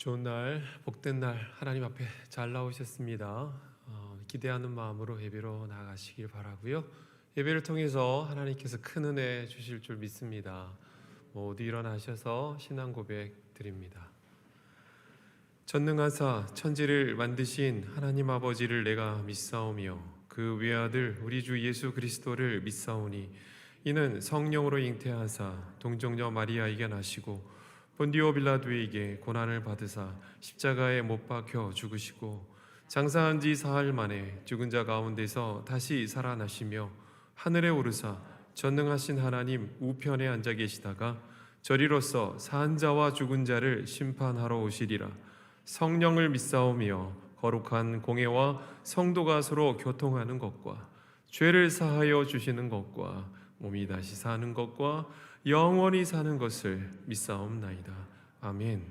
좋은 날, 복된 날 하나님 앞에 잘 나오셨습니다. 기대하는 마음으로 예배로 나아가시길 바라고요. 예배를 통해서 하나님께서 큰 은혜 주실 줄 믿습니다. 모두 일어나셔서 신앙 고백 드립니다. 전능하사 천지를 만드신 하나님 아버지를 내가 믿사오며 그 외아들 우리 주 예수 그리스도를 믿사오니 이는 성령으로 잉태하사 동정녀 마리아에게 나시고 본디오 빌라도에게 고난을 받으사 십자가에 못 박혀 죽으시고 장사한 지 사흘 만에 죽은 자 가운데서 다시 살아나시며 하늘에 오르사 전능하신 하나님 우편에 앉아 계시다가 저리로서 산 자와 죽은 자를 심판하러 오시리라. 성령을 믿사오며 거룩한 공회와 성도가 서로 교통하는 것과 죄를 사하여 주시는 것과 몸이 다시 사는 것과 영원히 사는 것을 믿사옵나이다. 아멘.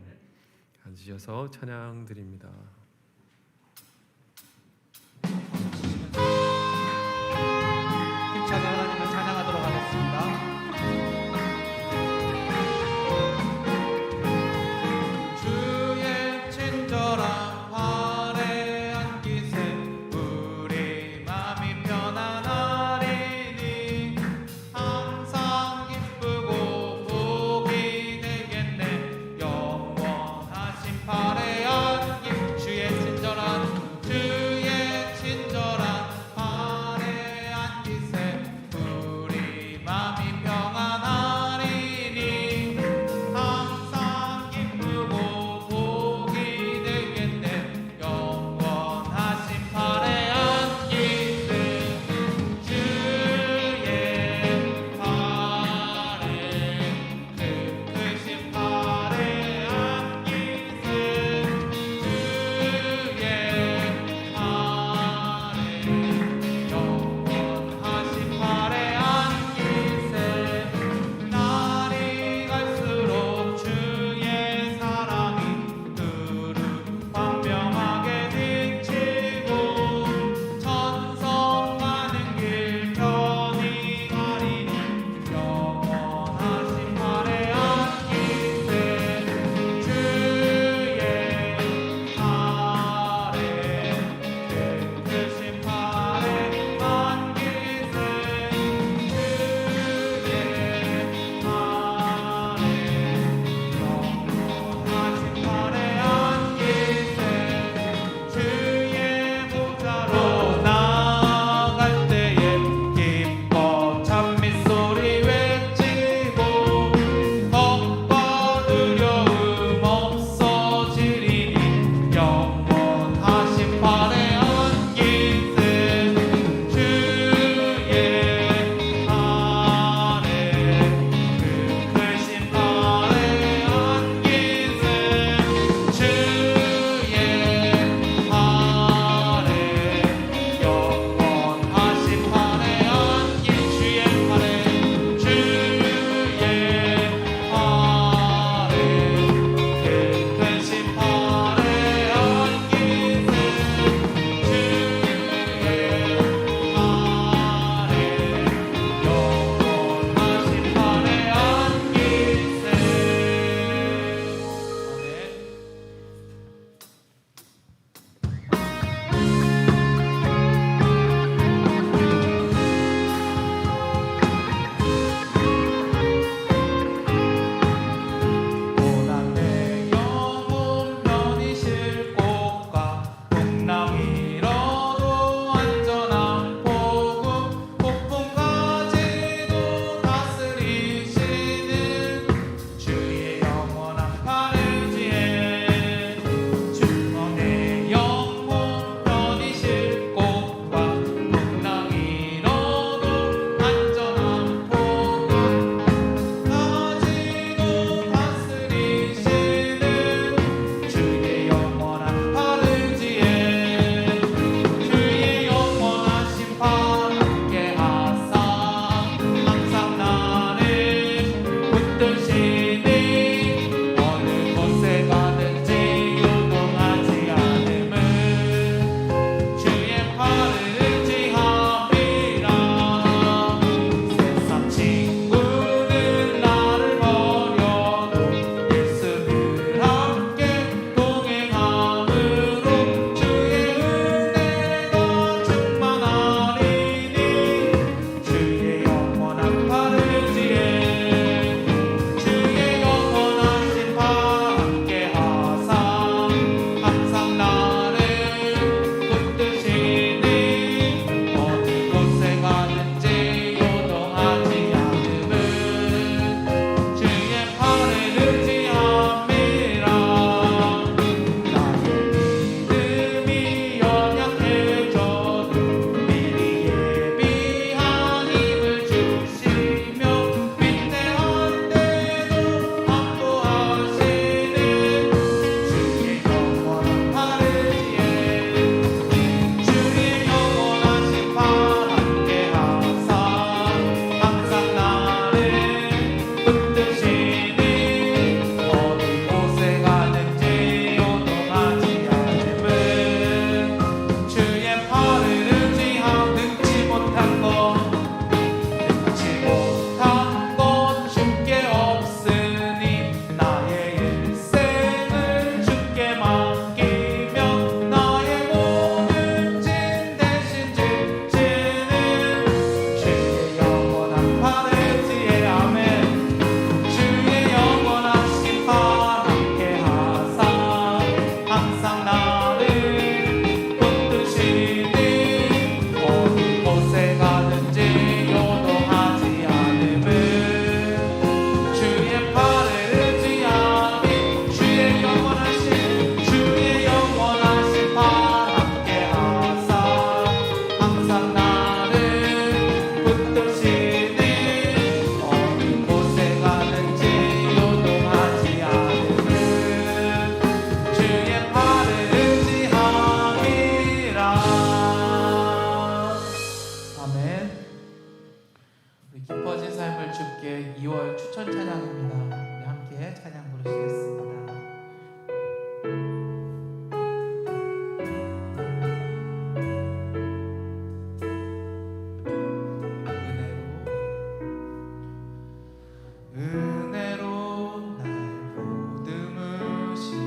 앉으셔서 찬양 드립니다. 힘차게 하나님을 찬양하도록 하겠습니다. 주의 친절한 활에 안기세 우리 맘이 편안하리니 항상 기쁘고 복이 되겠네. 영원하신 팔에 안긴 주 부르시겠습니다. 은혜로 날 보듬으시고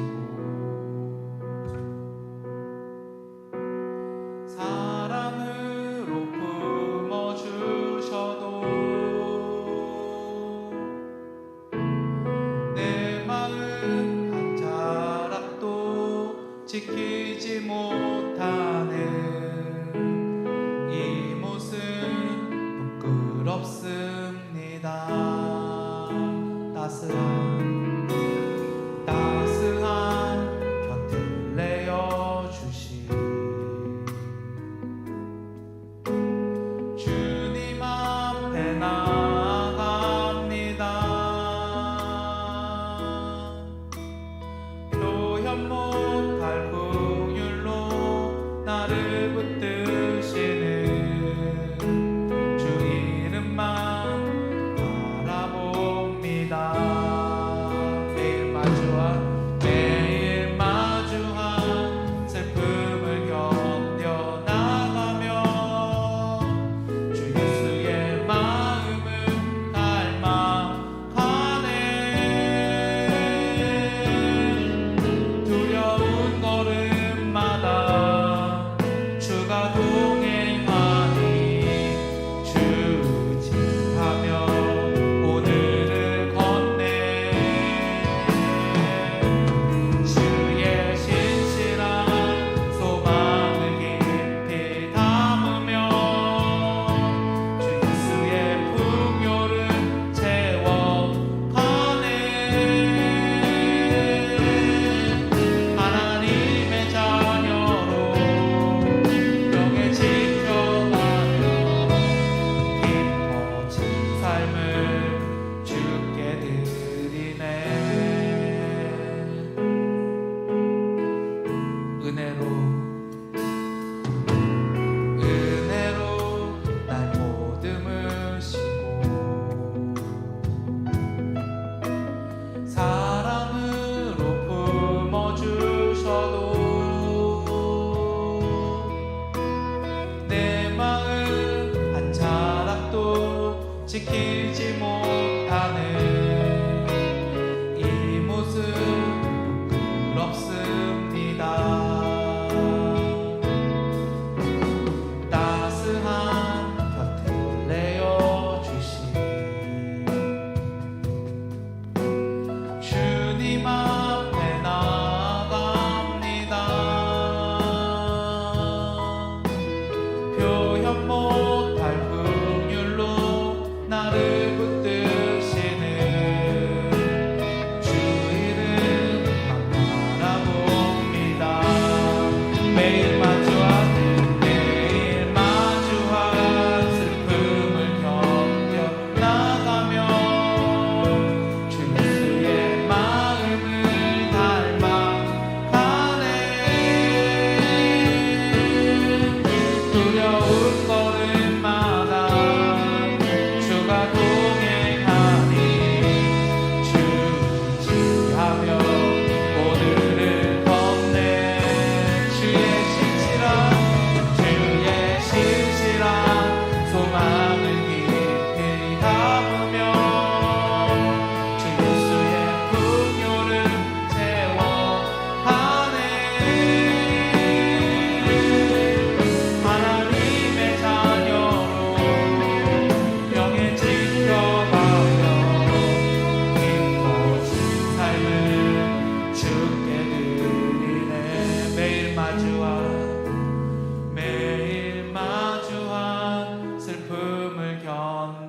사랑으로 품어주셔도 내 마음 한 자락도 지키지 못하는 이 모습 부끄럽습니다. 따스한 곁을 내어주시 주님 앞에 나아갑니다. 표현 못할 긍휼로 나를 붙드시는 주 이름만 바라봅니다. 매일 마주한 슬픔을 견뎌나가며 주 예수의 마음을 닮아가네. 두려운 걸음마다 주가 동행하니 주지하며 오늘을 걷네. 주의 신실한 소망을 깊이 담으며 주 예수의 풍요를 채워가네. 하나님의 자녀로 영에 지켜가며 깊어진 삶을 주께 드리네. 은혜로 날 보듬으시고 사랑으로 품어주셔도 내 마음 한 자락도 지키지 못하는 이 모습 부끄럽습니다. 따스한 곁을 내어주시 주님 앞에 나아갑니다. 표현 못할 긍휼로 나를 붙드시는 주 이름만 바라봅니다. 매일 마주한 슬픔을 견뎌나가며 주 예수의 마음을 닮아가네. 두려운 걸음마다 주가 동행하니 주지하며 오늘을 걷네. 주의 신실한 소망을 깊이 담으며 주 예수의 풍요를 채워가네. 하나님의 자녀로 영에 지켜가며 깊어진 삶을 주께 드리네. 매일 마주한 슬픔을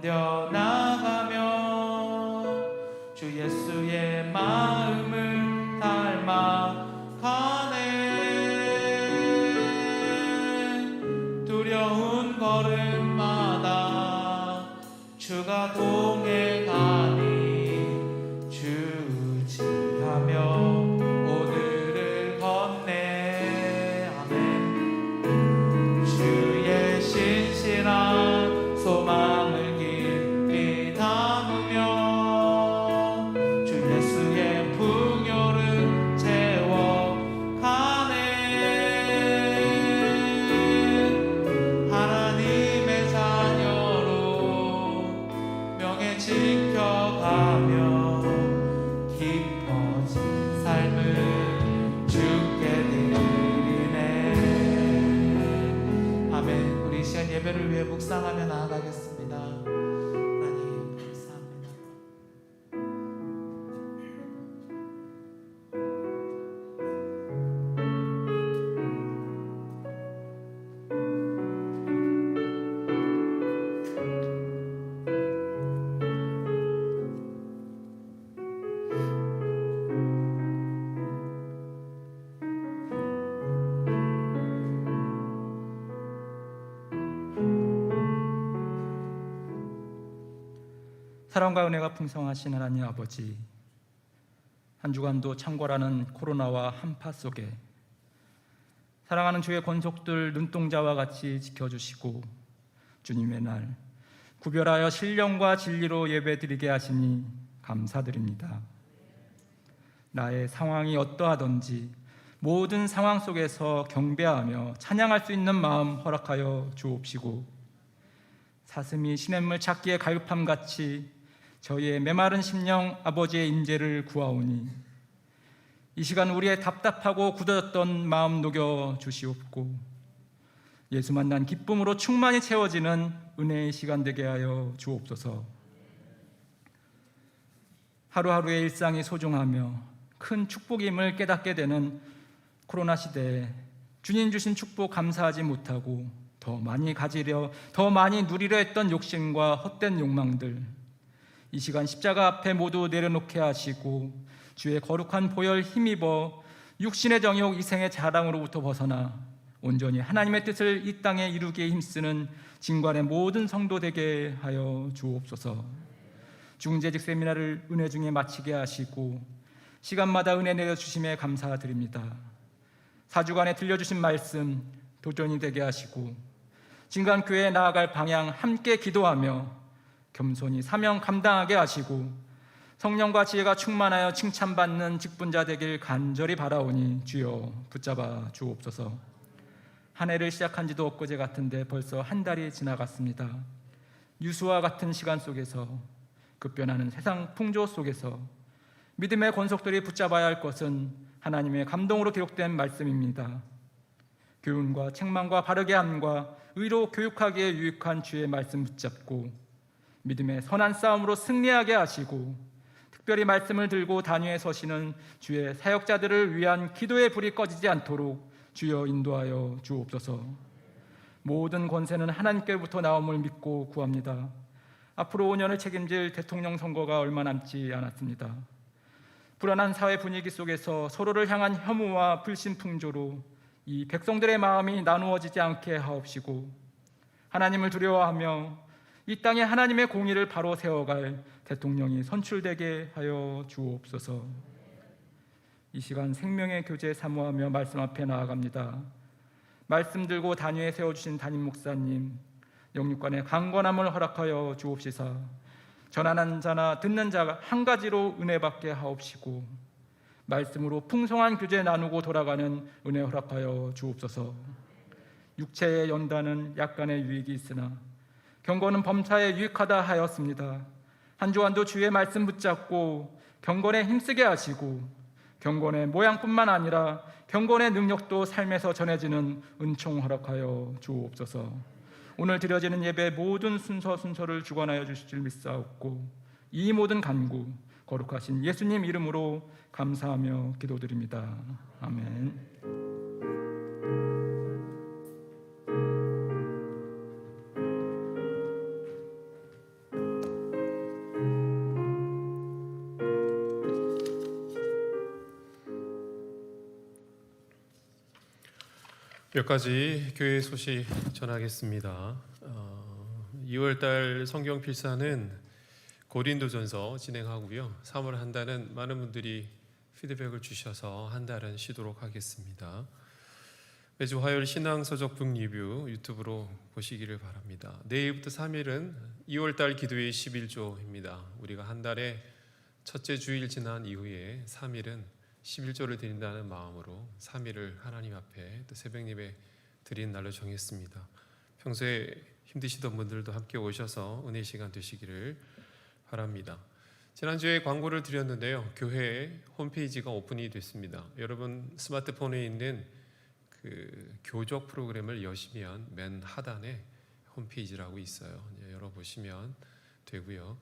견뎌나가며 주 예수의 마음을 닮아가네. 두려운 걸음마다 주가 동행하니 주지하며 오늘을 걷네. 아멘. 주의 신실한 소망을 깊이 담으며 주 예수의 사랑과 은혜가 풍성하신 하나님 아버지, 한 주간도 창궐하는 코로나와 한파 속에 사랑하는 주의 권속들 눈동자와 같이 지켜주시고 주님의 날 구별하여 신령과 진리로 예배드리게 하시니 감사드립니다. 나의 상황이 어떠하든지 모든 상황 속에서 경배하며 찬양할 수 있는 마음 허락하여 주옵시고, 사슴이 시냇물 찾기에 갈급함같이 저희의 메마른 심령 아버지의 임재를 구하오니 이 시간 우리의 답답하고 굳어졌던 마음 녹여 주시옵고, 예수 만난 기쁨으로 충만히 채워지는 은혜의 시간 되게 하여 주옵소서. 하루하루의 일상이 소중하며 큰 축복임을 깨닫게 되는 코로나 시대에 주님 주신 축복 감사하지 못하고 더 많이 가지려, 더 많이 누리려 했던 욕심과 헛된 욕망들, 이 시간 십자가 앞에 모두 내려놓게 하시고 주의 거룩한 보혈 힘입어 육신의 정욕 이생의 자랑으로부터 벗어나 온전히 하나님의 뜻을 이 땅에 이루기에 힘쓰는 진관의 모든 성도 되게 하여 주옵소서. 중재직 세미나를 은혜 중에 마치게 하시고 시간마다 은혜 내려주심에 감사드립니다. 4주간에 들려주신 말씀 도전이 되게 하시고 진관교회에 나아갈 방향 함께 기도하며 겸손히 사명 감당하게 하시고 성령과 지혜가 충만하여 칭찬받는 직분자 되길 간절히 바라오니 주여 붙잡아 주옵소서. 한 해를 시작한 지도 엊그제 같은데 벌써 한 달이 지나갔습니다. 유수와 같은 시간 속에서, 급변하는 세상 풍조 속에서 믿음의 권속들이 붙잡아야 할 것은 하나님의 감동으로 기록된 말씀입니다. 교훈과 책망과 바르게 함과 의로 교육하기에 유익한 주의 말씀 붙잡고 믿음의 선한 싸움으로 승리하게 하시고, 특별히 말씀을 들고 단위에 서시는 주의 사역자들을 위한 기도의 불이 꺼지지 않도록 주여 인도하여 주옵소서. 모든 권세는 하나님께로부터 나옴을 믿고 구합니다. 앞으로 5년을 책임질 대통령 선거가 얼마 남지 않았습니다. 불안한 사회 분위기 속에서 서로를 향한 혐오와 불신풍조로 이 백성들의 마음이 나누어지지 않게 하옵시고, 하나님을 두려워하며 이 땅에 하나님의 공의를 바로 세워갈 대통령이 선출되게 하여 주옵소서. 이 시간 생명의 교제 사모하며 말씀 앞에 나아갑니다. 말씀 들고 단위에 세워주신 담임 목사님, 영육간의 강건함을 허락하여 주옵시사 전하는 자나 듣는 자가 한 가지로 은혜 받게 하옵시고, 말씀으로 풍성한 교제 나누고 돌아가는 은혜 허락하여 주옵소서. 육체의 연단은 약간의 유익이 있으나 경건은 범사에 유익하다 하였습니다. 한 주간도 주의 말씀 붙잡고 경건에 힘쓰게 하시고, 경건의 모양뿐만 아니라 경건의 능력도 삶에서 전해지는 은총 허락하여 주옵소서. 오늘 드려지는 예배 모든 순서를 주관하여 주실 줄 믿사옵고, 이 모든 간구 거룩하신 예수님 이름으로 감사하며 기도드립니다. 아멘. 몇 가지 교회 소식 전하겠습니다. 2월달 성경 필사는 고린도전서 진행하고요. 3월 한 달은 많은 분들이 피드백을 주셔서 한 달은 쉬도록 하겠습니다. 매주 화요일 신앙서적 북 리뷰 유튜브로 보시기를 바랍니다. 내일부터 3일은 2월달 기도의 11조입니다. 우리가 한 달에 첫째 주일 지난 이후에 3일은 11조를 드린다는 마음으로 3일을 하나님 앞에 또 새벽 예배 드린 날로 정했습니다. 평소에 힘드시던 분들도 함께 오셔서 은혜 시간 되시기를 바랍니다. 지난주에 광고를 드렸는데요. 교회 홈페이지가 오픈이 됐습니다. 여러분 스마트폰에 있는 그 교적 프로그램을 여시면 맨 하단에 홈페이지라고 있어요. 열어보시면 되고요.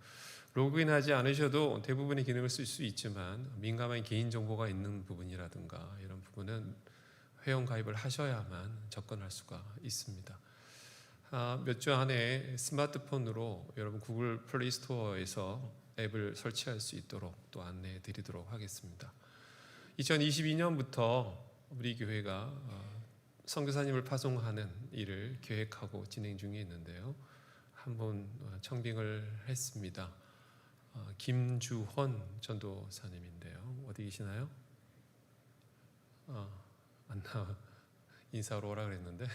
로그인하지 않으셔도 대부분의 기능을 쓸 수 있지만 민감한 개인정보가 있는 부분이라든가 이런 부분은 회원 가입을 하셔야만 접근할 수가 있습니다. 몇 주 안에 스마트폰으로 여러분 구글 플레이 스토어에서 앱을 설치할 수 있도록 또 안내해 드리도록 하겠습니다. 2022년부터 우리 교회가 선교사님을 파송하는 일을 계획하고 진행 중에 있는데요. 한번 청빙을 했습니다. 김주헌 전도사님인데요. 어디 계시나요? 안 나와. 인사로 오라 그랬는데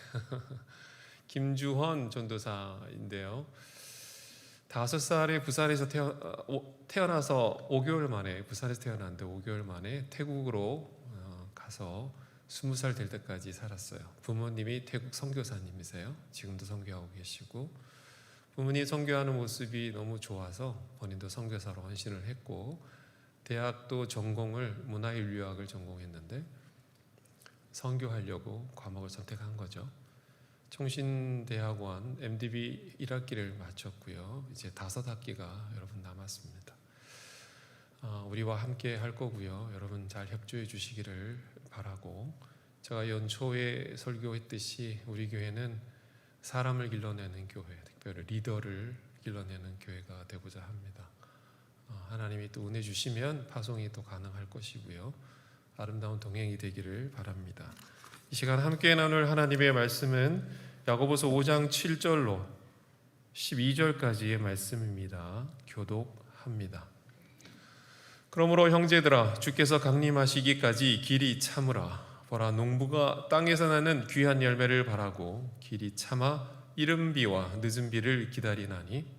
김주헌 전도사인데요. 5살에 부산에서 태어나서 5개월 만에, 부산에서 태어났는데 5개월 만에 태국으로 가서 20살 될 때까지 살았어요. 부모님이 태국 선교사님이세요. 지금도 선교하고 계시고, 부모님 선교하는 모습이 너무 좋아서 본인도 선교사로 헌신을 했고, 대학도 전공을 문화인류학을 전공했는데 선교하려고 과목을 선택한 거죠. 총신대학원 MDB 1학기를 마쳤고요. 이제 5학기가 여러분 남았습니다. 우리와 함께 할 거고요. 여러분 잘 협조해 주시기를 바라고, 제가 연초에 설교했듯이 우리 교회는 사람을 길러내는 교회, 특별히 리더를 길러내는 교회가 되고자 합니다. 하나님이 또 은혜 주시면 파송이 또 가능할 것이고요. 아름다운 동행이 되기를 바랍니다. 이 시간 함께 나눌 하나님의 말씀은 야고보서 5장 7절로 12절까지의 말씀입니다. 교독합니다. 그러므로 형제들아, 주께서 강림하시기까지 길이 참으라. 보라, 농부가 땅에서 나는 귀한 열매를 바라고 길이 참아 이른 비와 늦은 비를 기다리나니,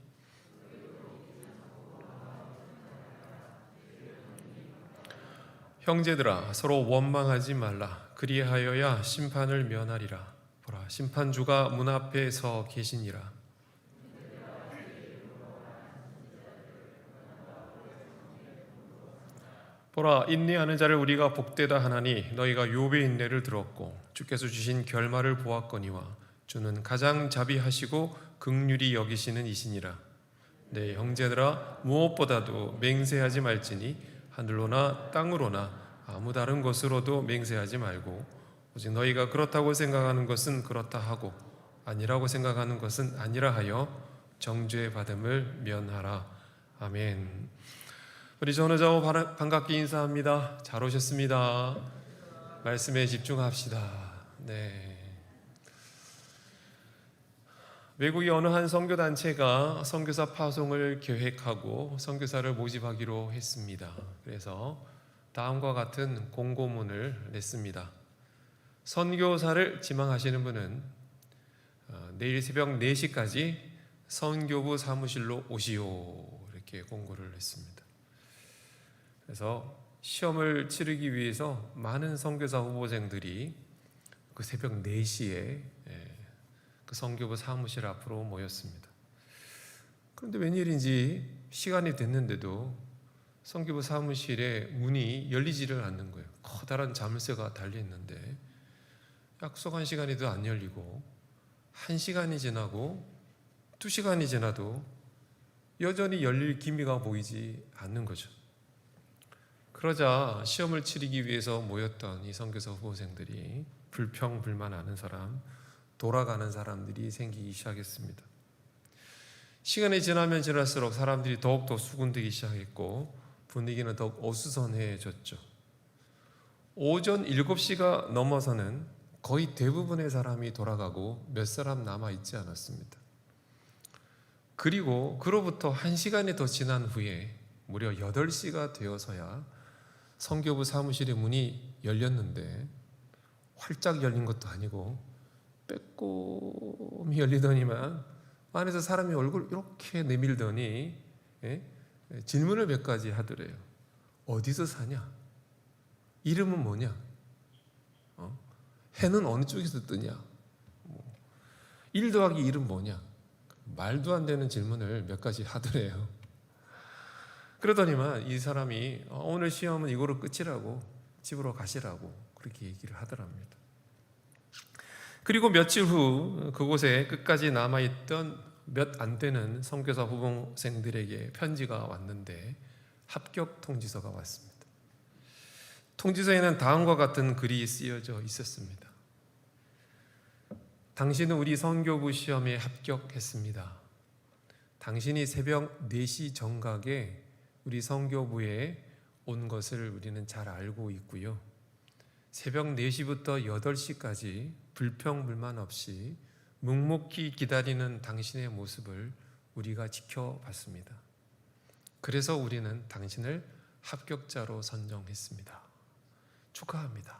형제들아, 서로 원망하지 말라. 그리하여야 심판을 면하리라. 보라, 심판주가 문 앞에 서 계시니라. 보라, 인내하는 자를 우리가 복되다 하나니 너희가 욥의 인내를 들었고 주께서 주신 결말을 보았거니와 주는 가장 자비하시고 긍휼히 여기시는 이시니라. 네, 형제들아, 무엇보다도 맹세하지 말지니 하늘로나 땅으로나 아무 다른 것으로도 맹세하지 말고 오직 너희가 그렇다고 생각하는 것은 그렇다 하고 아니라고 생각하는 것은 아니라 하여 정죄 받음을 면하라. 아멘. 우리 전우자오 반갑게 인사합니다. 잘 오셨습니다. 말씀에 집중합시다. 네. 외국의 어느 한 선교단체가 선교사 파송을 계획하고 선교사를 모집하기로 했습니다. 그래서 다음과 같은 공고문을 냈습니다. 선교사를 지망하시는 분은 내일 새벽 4시까지 선교부 사무실로 오시오, 이렇게 공고를 했습니다. 그래서 시험을 치르기 위해서 많은 선교사 후보생들이 그 새벽 4시에 그 선교부 사무실 앞으로 모였습니다. 그런데 웬일인지 시간이 됐는데도 선교부 사무실에 문이 열리지를 않는 거예요. 커다란 자물쇠가 달려있는데 약속한 시간에도 안 열리고, 1시간이 지나고 2시간이 지나도 여전히 열릴 기미가 보이지 않는 거죠. 그러자 시험을 치르기 위해서 모였던 이 선교사 후보생들이 불평불만하는 사람, 돌아가는 사람들이 생기기 시작했습니다. 시간이 지나면 지날수록 사람들이 더욱더 수군되기 시작했고 분위기는 더욱 어수선해졌죠. 오전 7시가 넘어서는 거의 대부분의 사람이 돌아가고 몇 사람 남아있지 않았습니다. 그리고 그로부터 1시간이 더 지난 후에 무려 8시가 되어서야 선교부 사무실의 문이 열렸는데, 활짝 열린 것도 아니고 빼꼼히 열리더니만 안에서 사람이 얼굴 이렇게 내밀더니 질문을 몇 가지 하더래요. 어디서 사냐? 이름은 뭐냐? 해는 어느 쪽에서 뜨냐? 1 더하기 1은 뭐냐? 말도 안 되는 질문을 몇 가지 하더래요. 그러더니만 이 사람이 오늘 시험은 이거로 끝이라고, 집으로 가시라고 그렇게 얘기를 하더랍니다. 그리고 며칠 후 그곳에 끝까지 남아있던 몇 안 되는 선교사 후보생들에게 편지가 왔는데 합격 통지서가 왔습니다. 통지서에는 다음과 같은 글이 쓰여져 있었습니다. 당신은 우리 선교부 시험에 합격했습니다. 당신이 새벽 4시 정각에 우리 선교부에 온 것을 우리는 잘 알고 있고요. 새벽 4시부터 8시까지 불평불만 없이 묵묵히 기다리는 당신의 모습을 우리가 지켜봤습니다. 그래서 우리는 당신을 합격자로 선정했습니다. 축하합니다.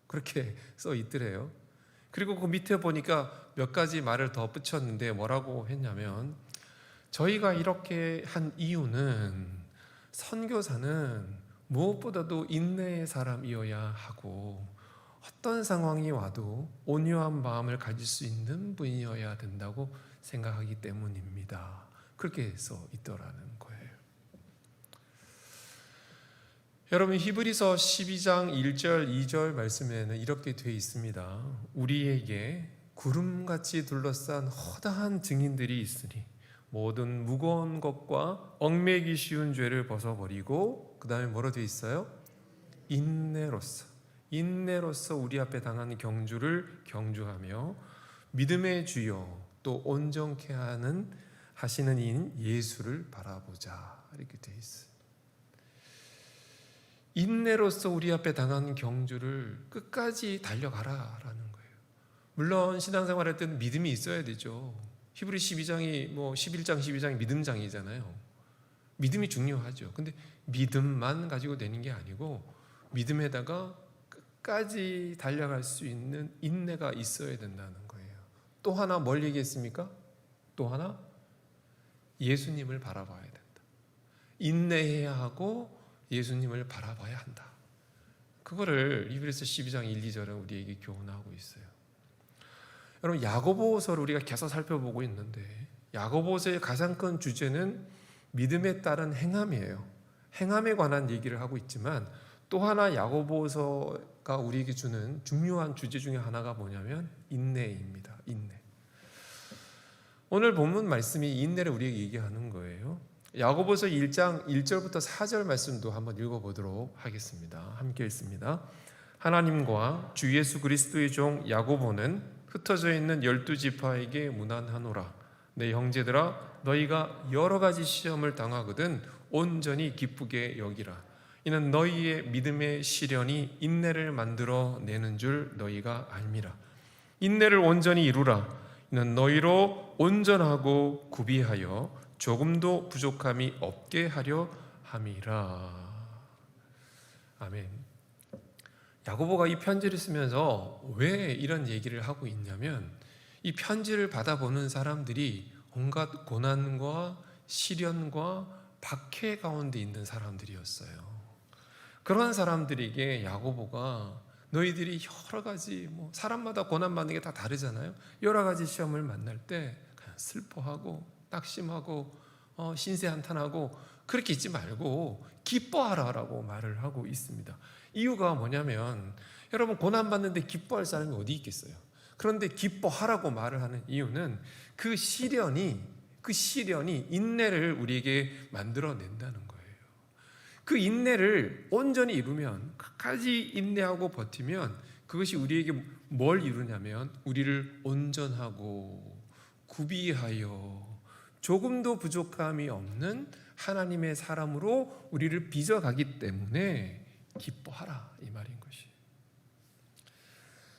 그렇게 써 있더래요. 그리고 그 밑에 보니까 몇 가지 말을 더 붙였는데 뭐라고 했냐면, 저희가 이렇게 한 이유는 선교사는 무엇보다도 인내의 사람이어야 하고 어떤 상황이 와도 온유한 마음을 가질 수 있는 분이어야 된다고 생각하기 때문입니다. 그렇게 써 있더라는 거예요. 여러분, 히브리서 12장 1절 2절 말씀에는 이렇게 되어 있습니다. 우리에게 구름같이 둘러싼 허다한 증인들이 있으니 모든 무거운 것과 얽매기 쉬운 죄를 벗어버리고, 그 다음에 뭐로 되어 있어요? 인내로서 우리 앞에 당한 경주를 경주하며 믿음의 주요 또 온전케 하시는 이인 예수를 바라보자, 이렇게 되어 있어요. 인내로서 우리 앞에 당한 경주를 끝까지 달려가라라는 거예요. 물론 신앙생활 할 때는 믿음이 있어야 되죠. 히브리 12장이 11장 12장이 믿음장이잖아요. 믿음이 중요하죠. 근데 믿음만 가지고 되는 게 아니고 믿음에다가 끝까지 달려갈 수 있는 인내가 있어야 된다는 거예요. 또 하나 뭘 얘기했습니까? 또 하나 예수님을 바라봐야 된다. 인내해야 하고 예수님을 바라봐야 한다. 그거를 히브리서 12장 1, 2절은 우리에게 교훈하고 있어요. 여러분, 야고보서를 우리가 계속 살펴보고 있는데 야고보서의 가장 큰 주제는 믿음에 따른 행함이에요. 행함에 관한 얘기를 하고 있지만 또 하나 야고보서가 우리에게 주는 중요한 주제 중에 하나가 뭐냐면 인내입니다. 인내. 오늘 본문 말씀이 인내를 우리에게 얘기하는 거예요. 야고보서 1장 1절부터 4절 말씀도 한번 읽어보도록 하겠습니다. 함께 읽습니다. 하나님과 주 예수 그리스도의 종 야고보는 흩어져 있는 12지파에게 문안하노라. 내 형제들아, 너희가 여러 가지 시험을 당하거든 온전히 기쁘게 여기라. 이는 너희의 믿음의 시련이 인내를 만들어 내는 줄 너희가 알미라. 인내를 온전히 이루라. 이는 너희로 온전하고 구비하여 조금도 부족함이 없게 하려 함이라. 아멘. 야고보가 이 편지를 쓰면서 왜 이런 얘기를 하고 있냐면, 이 편지를 받아보는 사람들이 온갖 고난과 시련과 박해 가운데 있는 사람들이었어요. 그런 사람들에게 야고보가 너희들이 여러 가지 사람마다 고난받는 게 다 다르잖아요. 여러 가지 시험을 만날 때 그냥 슬퍼하고 낙심하고 신세한탄하고 그렇게 있지 말고 기뻐하라라고 말을 하고 있습니다. 이유가 뭐냐면, 여러분, 고난받는데 기뻐할 사람이 어디 있겠어요? 그런데 기뻐하라고 말을 하는 이유는 그 시련이 인내를 우리에게 만들어낸다는 거예요. 그 인내를 온전히 이루면, 끝까지 인내하고 버티면 그것이 우리에게 뭘 이루냐면 우리를 온전하고 구비하여 조금도 부족함이 없는 하나님의 사람으로 우리를 빚어가기 때문에 기뻐하라, 이 말인 것이.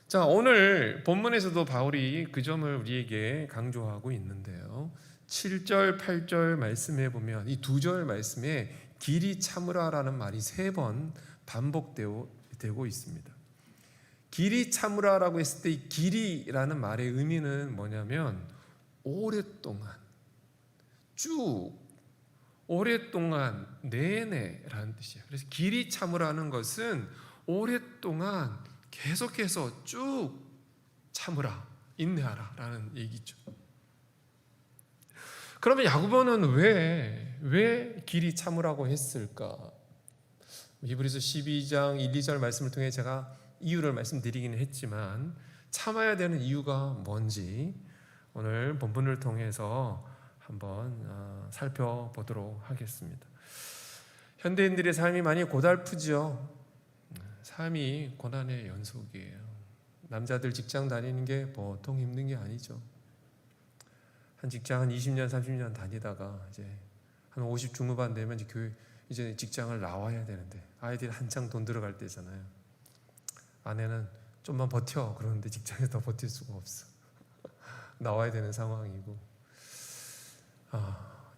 자, 오늘 본문에서도 바울이 그 점을 우리에게 강조하고 있는데요. 7절, 8절 말씀해 보면 이 두 절 말씀에 길이 참으라라는 말이 3번 반복되고 있습니다. 길이 참으라라고 했을 때 이 길이라는 말의 의미는 뭐냐면 오랫동안, 쭉, 오랫동안, 내내라는 뜻이에요. 그래서 길이 참으라는 것은 오랫동안 계속해서 쭉 참으라, 인내하라 라는 얘기죠. 그러면 야고보는 왜 길이 참으라고 했을까? 히브리서 12장 1, 2절 말씀을 통해 제가 이유를 말씀드리기는 했지만 참아야 되는 이유가 뭔지 오늘 본문을 통해서 한번 살펴보도록 하겠습니다. 현대인들의 삶이 많이 고달프죠. 삶이 고난의 연속이에요. 남자들 직장 다니는 게 보통 힘든 게 아니죠. 한 직장 한 20년, 30년 다니다가 이제 한 50 중후반 되면 이제 직장을 나와야 되는데 아이들이 한창 돈 들어갈 때잖아요. 아내는 좀만 버텨 그러는데 직장에서 더 버틸 수가 없어. 나와야 되는 상황이고,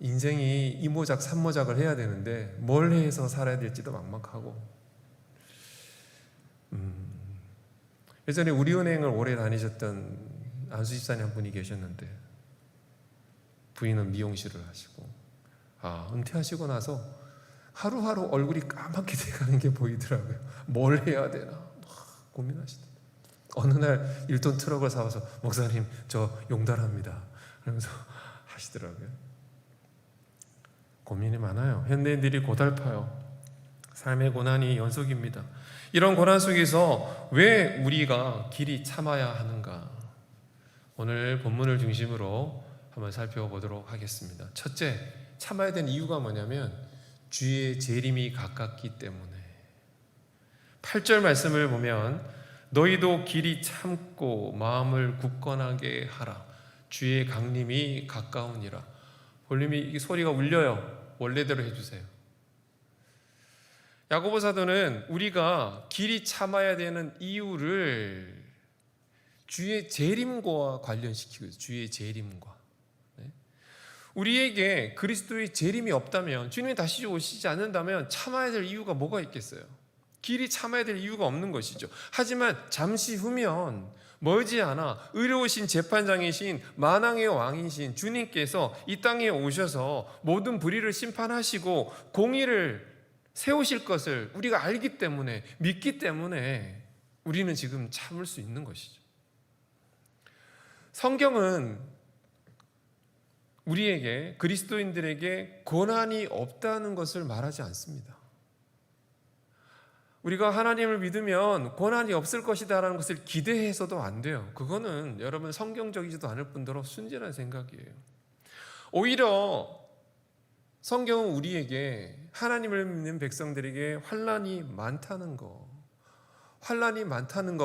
인생이 이모작 삼모작을 해야 되는데 뭘 해서 살아야 될지도 막막하고. 예전에 우리은행을 오래 다니셨던 안수 집사님 한 분이 계셨는데 부인은 미용실을 하시고 은퇴하시고 나서 하루하루 얼굴이 까맣게 돼가는 게 보이더라고요. 뭘 해야 되나 고민하시더라고요. 어느 날 1톤 트럭을 사와서 목사님 저 용달합니다 그러면서 하시더라고요. 고민이 많아요. 현대인들이 고달파요. 삶의 고난이 연속입니다. 이런 고난 속에서 왜 우리가 길이 참아야 하는가? 오늘 본문을 중심으로 한번 살펴보도록 하겠습니다. 첫째, 참아야 되는 이유가 뭐냐면 주의 재림이 가깝기 때문에. 8절 말씀을 보면 너희도 길이 참고 마음을 굳건하게 하라. 주의 강림이 가까우니라. 볼륨이 이 소리가 울려요. 원래대로 해주세요. 야고보 사도는 우리가 길이 참아야 되는 이유를 주의 재림과 관련시키고 있어요. 주의 재림과. 우리에게 그리스도의 재림이 없다면, 주님이 다시 오시지 않는다면 참아야 될 이유가 뭐가 있겠어요? 길이 참아야 될 이유가 없는 것이죠. 하지만 잠시 후면 머지않아 의로우신 재판장이신 만왕의 왕이신 주님께서 이 땅에 오셔서 모든 불의를 심판하시고 공의를 세우실 것을 우리가 알기 때문에, 믿기 때문에 우리는 지금 참을 수 있는 것이죠. 성경은 우리에게, 그리스도인들에게 고난이 없다는 것을 말하지 않습니다. 우리가 하나님을 믿으면 고난이 없을 것이다라는 것을 기대해서도 안 돼요. 그거는 여러분 성경적이지도 않을 뿐더러 순진한 생각이에요. 오히려 성경은 우리에게, 하나님을 믿는 백성들에게 환난이 많다는 거,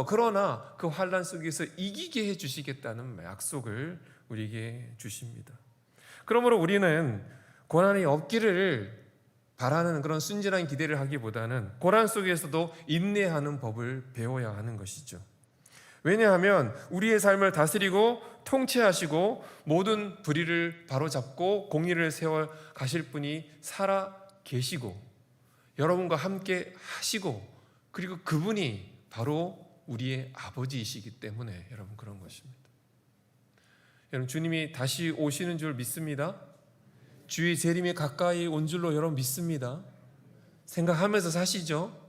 그러나 그 환난 속에서 이기게 해주시겠다는 약속을 우리에게 주십니다. 그러므로 우리는 고난이 없기를 바라는 그런 순진한 기대를 하기보다는 고난 속에서도 인내하는 법을 배워야 하는 것이죠. 왜냐하면 우리의 삶을 다스리고 통치하시고 모든 불의를 바로잡고 공의를 세워 가실 분이 살아 계시고 여러분과 함께 하시고, 그리고 그분이 바로 우리의 아버지이시기 때문에 여러분 그런 것입니다. 여러분 주님이 다시 오시는 줄 믿습니다. 주의 재림이 가까이 온 줄로 여러분 믿습니다. 생각하면서 사시죠.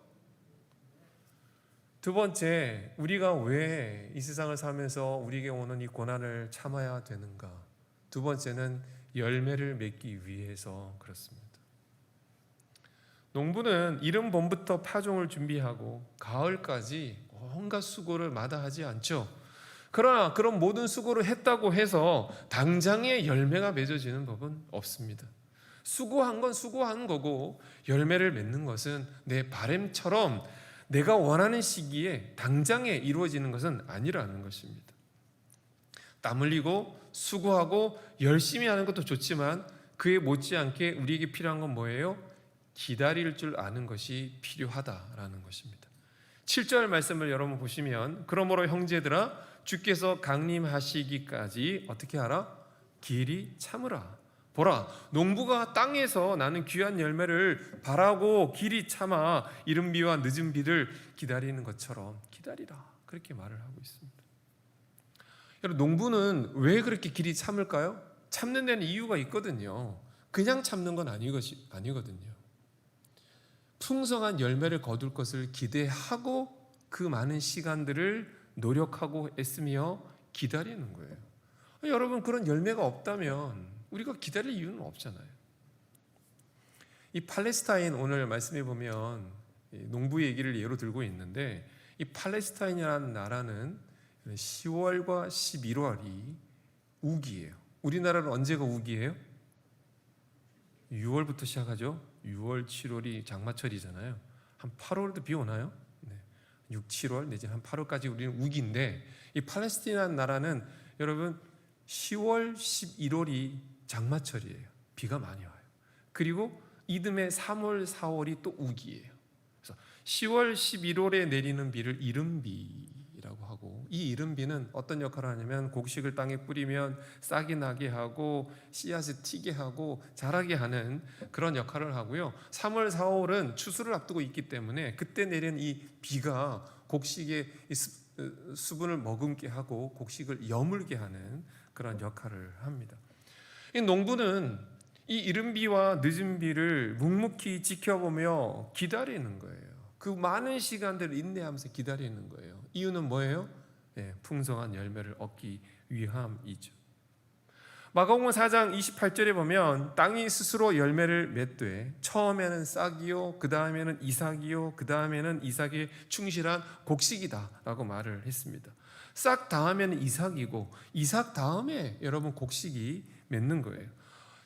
두 번째, 우리가 왜 이 세상을 살면서 우리에게 오는 이 고난을 참아야 되는가? 두 번째는 열매를 맺기 위해서 그렇습니다. 농부는 이른 봄부터 파종을 준비하고 가을까지 온갖 수고를 마다하지 않죠. 그러나 그런 모든 수고를 했다고 해서 당장에 열매가 맺어지는 법은 없습니다. 수고한 건 수고한 거고 열매를 맺는 것은 내 바람처럼 내가 원하는 시기에 당장에 이루어지는 것은 아니라는 것입니다. 땀 흘리고 수고하고 열심히 하는 것도 좋지만 그에 못지않게 우리에게 필요한 건 뭐예요? 기다릴 줄 아는 것이 필요하다라는 것입니다. 7절 말씀을 여러분 보시면 그러므로 형제들아 주께서 강림하시기까지 어떻게 하라? 길이 참으라. 보라, 농부가 땅에서 나는 귀한 열매를 바라고 길이 참아 이른 비와 늦은 비를 기다리는 것처럼 기다리라. 그렇게 말을 하고 있습니다. 여러분, 농부는 왜 그렇게 길이 참을까요? 참는 데는 이유가 있거든요. 그냥 참는 건 아니거든요. 풍성한 열매를 거둘 것을 기대하고 그 많은 시간들을 노력하고 애쓰며 기다리는 거예요. 여러분, 그런 열매가 없다면 우리가 기다릴 이유는 없잖아요. 이 팔레스타인, 오늘 말씀해 보면 농부 얘기를 예로 들고 있는데, 이 팔레스타인이라는 나라는 10월과 11월이 우기예요. 우리나라는 언제가 우기예요? 6월부터 시작하죠. 6월, 7월이 장마철이잖아요. 한 8월도 비 오나요? 6, 7월 내지 한 8월까지 우리는 우기인데, 이 팔레스타인 나라는 여러분 10월, 11월이 장마철이에요. 비가 많이 와요. 그리고 이듬해 3월, 4월이 또 우기예요. 그래서 10월, 11월에 내리는 비를 이른비라고 하고 이 이른비는 어떤 역할을 하냐면 곡식을 땅에 뿌리면 싹이 나게 하고 씨앗이 튀게 하고 자라게 하는 그런 역할을 하고요. 3월, 4월은 추수를 앞두고 있기 때문에 그때 내린 이 비가 곡식의 수분을 머금게 하고 곡식을 여물게 하는 그런 역할을 합니다. 이 농부는 이 이른 비와 늦은 비를 묵묵히 지켜보며 기다리는 거예요. 그 많은 시간들을 인내하면서 기다리는 거예요. 이유는 뭐예요? 풍성한 열매를 얻기 위함이죠. 마가복음 4장 28절에 보면 땅이 스스로 열매를 맺되 처음에는 싹이요, 그 다음에는 이삭이요, 그 다음에는 이삭의 충실한 곡식이다 라고 말을 했습니다. 싹 다음에는 이삭이고 이삭 다음에 여러분 곡식이 맺는 거예요.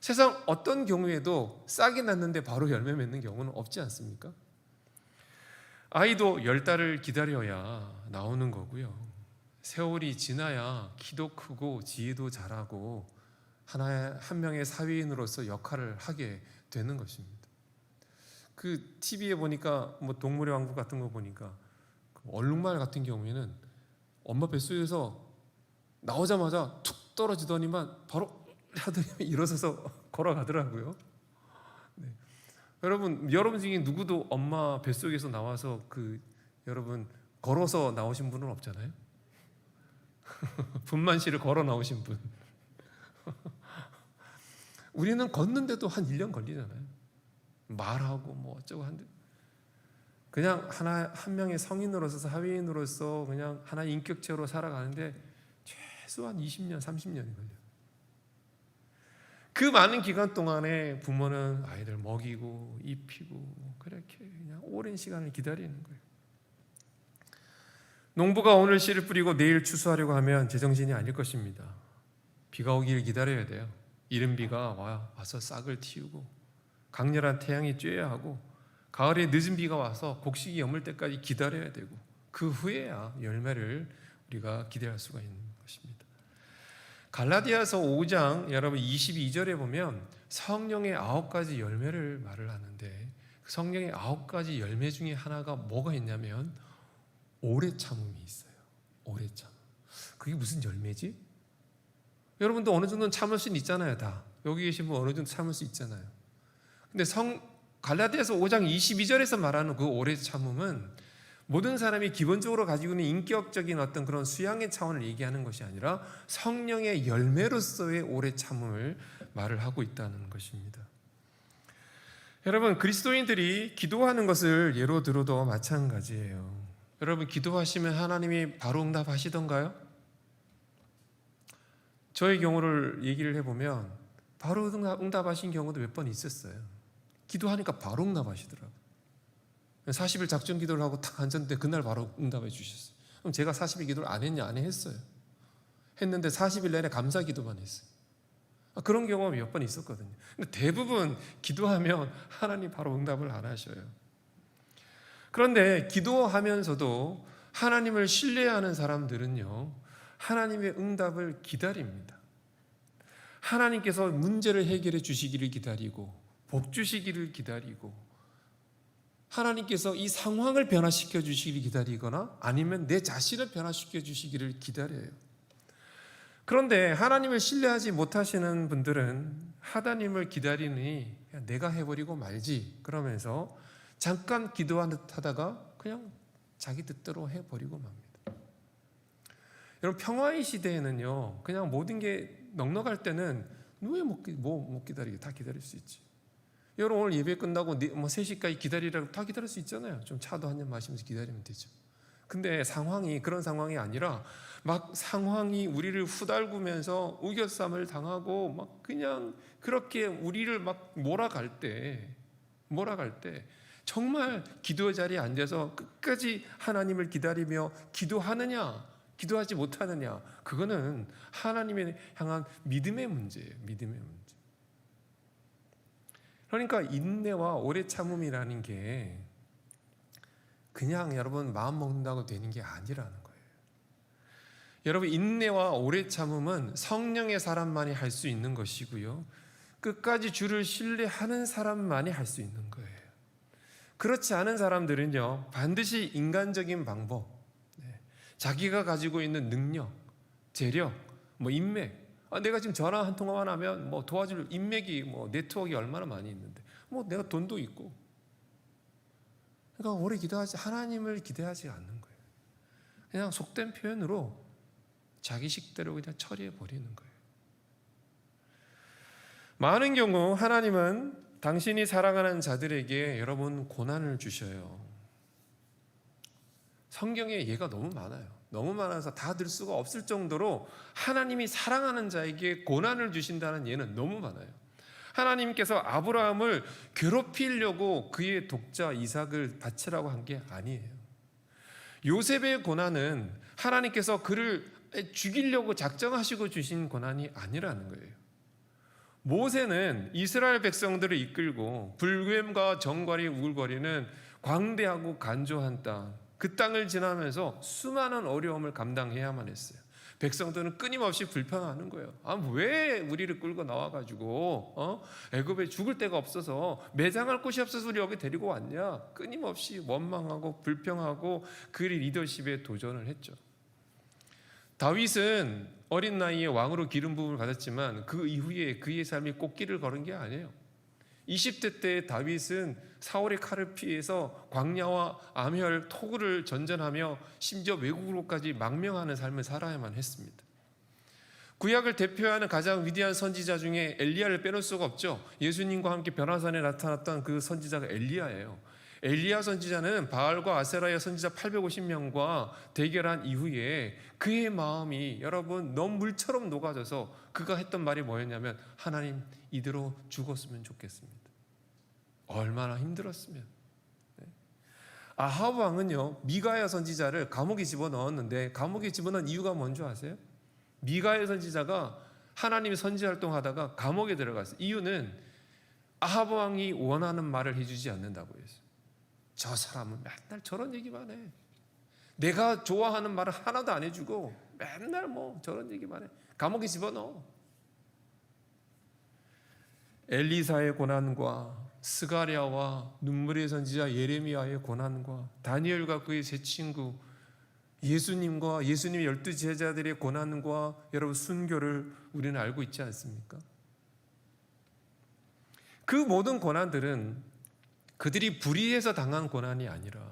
세상 어떤 경우에도 싹이 났는데 바로 열매 맺는 경우는 없지 않습니까? 아이도 10달을 기다려야 나오는 거고요. 세월이 지나야 키도 크고 지혜도 자라고 한 명의 사회인으로서 역할을 하게 되는 것입니다. 그 TV에 보니까 뭐 동물의 왕국 같은 거 보니까 얼룩말 같은 경우에는 엄마 뱃속에서 나오자마자 툭 떨어지더니만 바로 하더니 일어서서 걸어가더라고요. 네. 여러분 중에 누구도 엄마 뱃속에서 나와서 여러분 걸어서 나오신 분은 없잖아요. 분만실을 걸어 나오신 분. 우리는 걷는데도 한 1년 걸리잖아요. 말하고 뭐 어쩌고 한데 그냥 한 명의 성인으로서 사회인으로서 그냥 하나의 인격체로 살아가는데 최소한 20년, 30년이 걸려요. 그 많은 기간 동안에 부모는 아이들 먹이고 입히고 그렇게 그냥 오랜 시간을 기다리는 거예요. 농부가 오늘 씨를 뿌리고 내일 추수하려고 하면 제정신이 아닐 것입니다. 비가 오기를 기다려야 돼요. 이른 비가 와서 싹을 틔우고 강렬한 태양이 쬐야 하고 가을에 늦은 비가 와서 곡식이 여물 때까지 기다려야 되고 그 후에야 열매를 우리가 기대할 수가 있는 것입니다. 갈라디아서 5장 여러분 22절에 보면 성령의 9가지 열매를 말을 하는데 성령의 9가지 열매 중에 하나가 뭐가 있냐면 오래 참음이 있어요. 오래 참음. 그게 무슨 열매지? 여러분도 어느 정도는 참을 수는 있잖아요. 다 여기 계신 분 어느 정도 참을 수 있잖아요. 근데 갈라디아서 5장 22절에서 말하는 그 오래 참음은 모든 사람이 기본적으로 가지고 있는 인격적인 어떤 그런 수양의 차원을 얘기하는 것이 아니라 성령의 열매로서의 오래 참음을 말을 하고 있다는 것입니다. 여러분 그리스도인들이 기도하는 것을 예로 들어도 마찬가지예요. 여러분 기도하시면 하나님이 바로 응답하시던가요? 저의 경우를 얘기를 해보면 바로 응답하신 경우도 몇 번 있었어요. 기도하니까 바로 응답하시더라고요. 40일 작전 기도를 하고 탁 앉았는데 그날 바로 응답해 주셨어요. 그럼 제가 40일 기도를 안 했냐? 안 했어요. 했는데 40일 내내 감사 기도만 했어요. 그런 경우가 몇 번 있었거든요. 근데 대부분 기도하면 하나님 바로 응답을 안 하셔요. 그런데 기도하면서도 하나님을 신뢰하는 사람들은요, 하나님의 응답을 기다립니다. 하나님께서 문제를 해결해 주시기를 기다리고 복 주시기를 기다리고 하나님께서 이 상황을 변화시켜 주시기를 기다리거나 아니면 내 자신을 변화시켜 주시기를 기다려요. 그런데 하나님을 신뢰하지 못하시는 분들은 하나님을 기다리니 내가 해버리고 말지 그러면서 잠깐 기도한 듯 하다가 그냥 자기 뜻대로 해버리고 맙니다. 여러분 평화의 시대에는요 그냥 모든 게 넉넉할 때는 왜 못 기다리게 다 기다릴 수 있지. 여러분 오늘 예배 끝나고 3시까지 기다리라고 다 기다릴 수 있잖아요. 좀 차도 한 잔 마시면서 기다리면 되죠. 근데 상황이 그런 상황이 아니라 막 상황이 우리를 후달구면서 우겨쌈을 당하고 막 그냥 그렇게 우리를 막 몰아갈 때 정말 기도 자리에 앉아서 끝까지 하나님을 기다리며 기도하지 못하느냐 그거는 하나님에 향한 믿음의 문제예요. 믿음의 문제. 그러니까 인내와 오래 참음이라는 게 그냥 여러분 마음 먹는다고 되는 게 아니라는 거예요. 여러분 인내와 오래 참음은 성령의 사람만이 할 수 있는 것이고요. 끝까지 주를 신뢰하는 사람만이 할 수 있는 거예요. 그렇지 않은 사람들은요 반드시 인간적인 방법, 자기가 가지고 있는 능력, 재력, 인맥. 내가 지금 전화 한 통화만 하면 도와줄 인맥이 네트워크가 얼마나 많이 있는데 내가 돈도 있고. 그러니까 오래 기도하지 하나님을 기대하지 않는 거예요. 그냥 속된 표현으로 자기 식대로 그냥 처리해 버리는 거예요. 많은 경우 하나님은 당신이 사랑하는 자들에게 여러분 고난을 주셔요. 성경에 예가 너무 많아요. 너무 많아서 다 들 수가 없을 정도로 하나님이 사랑하는 자에게 고난을 주신다는 예는 너무 많아요. 하나님께서 아브라함을 괴롭히려고 그의 독자 이삭을 바치라고 한 게 아니에요. 요셉의 고난은 하나님께서 그를 죽이려고 작정하시고 주신 고난이 아니라는 거예요. 모세는 이스라엘 백성들을 이끌고 불뱀과 정갈이 우글거리는 광대하고 간조한 땅, 그 땅을 지나면서 수많은 어려움을 감당해야만 했어요. 백성들은 끊임없이 불평하는 거예요. 왜 우리를 끌고 나와가지고 애굽에 죽을 데가 없어서 매장할 곳이 없어서 우리 여기 데리고 왔냐. 끊임없이 원망하고 불평하고 그 리더십에 도전을 했죠. 다윗은 어린 나이에 왕으로 기름 부음을 받았지만 그 이후에 그의 삶이 꽃길을 걸은 게 아니에요. 20대 때 다윗은 사울의 칼을 피해서 광야와 암혈 토굴을 전전하며 심지어 외국으로까지 망명하는 삶을 살아야만 했습니다. 구약을 대표하는 가장 위대한 선지자 중에 엘리야를 빼놓을 수가 없죠. 예수님과 함께 변화산에 나타났던 그 선지자가 엘리야예요. 엘리야 선지자는 바알과 아세라의 선지자 850명과 대결한 이후에 그의 마음이 여러분 너무 물처럼 녹아져서 그가 했던 말이 뭐였냐면 하나님 이대로 죽었으면 좋겠습니다. 얼마나 힘들었으면. 아합 왕은요 미가야 선지자를 감옥에 집어넣었는데 감옥에 집어넣은 이유가 뭔지 아세요? 미가야 선지자가 하나님의 선지 활동하다가 감옥에 들어갔어요. 이유는 아합 왕이 원하는 말을 해주지 않는다고 했어요. 저 사람은 맨날 저런 얘기만 해. 내가 좋아하는 말을 하나도 안 해주고 맨날 저런 얘기만 해. 감옥에 집어넣어. 엘리사의 고난과 스가랴와 눈물의 선지자 예레미야의 고난과 다니엘과 그의 세 친구 예수님과 예수님의 12 제자들의 고난과 여러분 순교를 우리는 알고 있지 않습니까? 그 모든 고난들은 그들이 불의해서 당한 고난이 아니라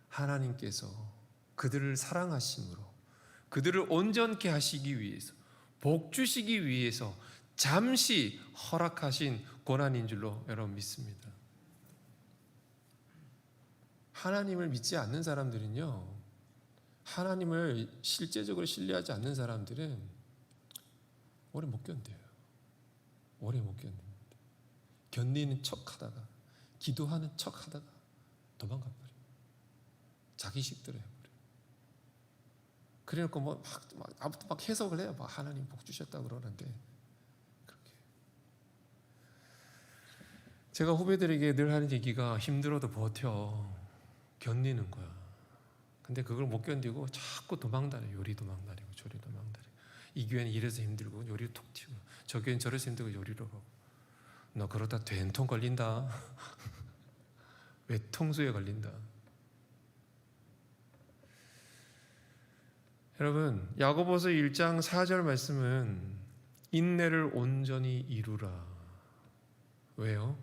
하나님께서 그들을 사랑하심으로 그들을 온전케 하시기 위해서 복 주시기 위해서 잠시 허락하신 고난인 줄로 여러분 믿습니다. 하나님을 믿지 않는 사람들은요, 하나님을 실제적으로 신뢰하지 않는 사람들은 오래 못 견뎌요. 오래 못 견딥니다. 견디는 척 하다가 기도하는 척 하다가 도망가 버려요. 자기식대로 해버려요. 그래놓고 막 해석을 해요. 하나님 복 주셨다고 그러는데 그렇게. 제가 후배들에게 늘 하는 얘기가 힘들어도 버텨. 견디는 거야. 근데 그걸 못 견디고 자꾸 도망다녀요. 요리 도망다니고 저리 도망다니고. 이 교회는 이래서 힘들고 요리를 톡 튀고 저 교회는 저래서 힘들고 요리로 가고. 너 그러다 된통 걸린다. 외통수에 걸린다. 여러분 야고보서 1장 4절 말씀은 인내를 온전히 이루라. 왜요?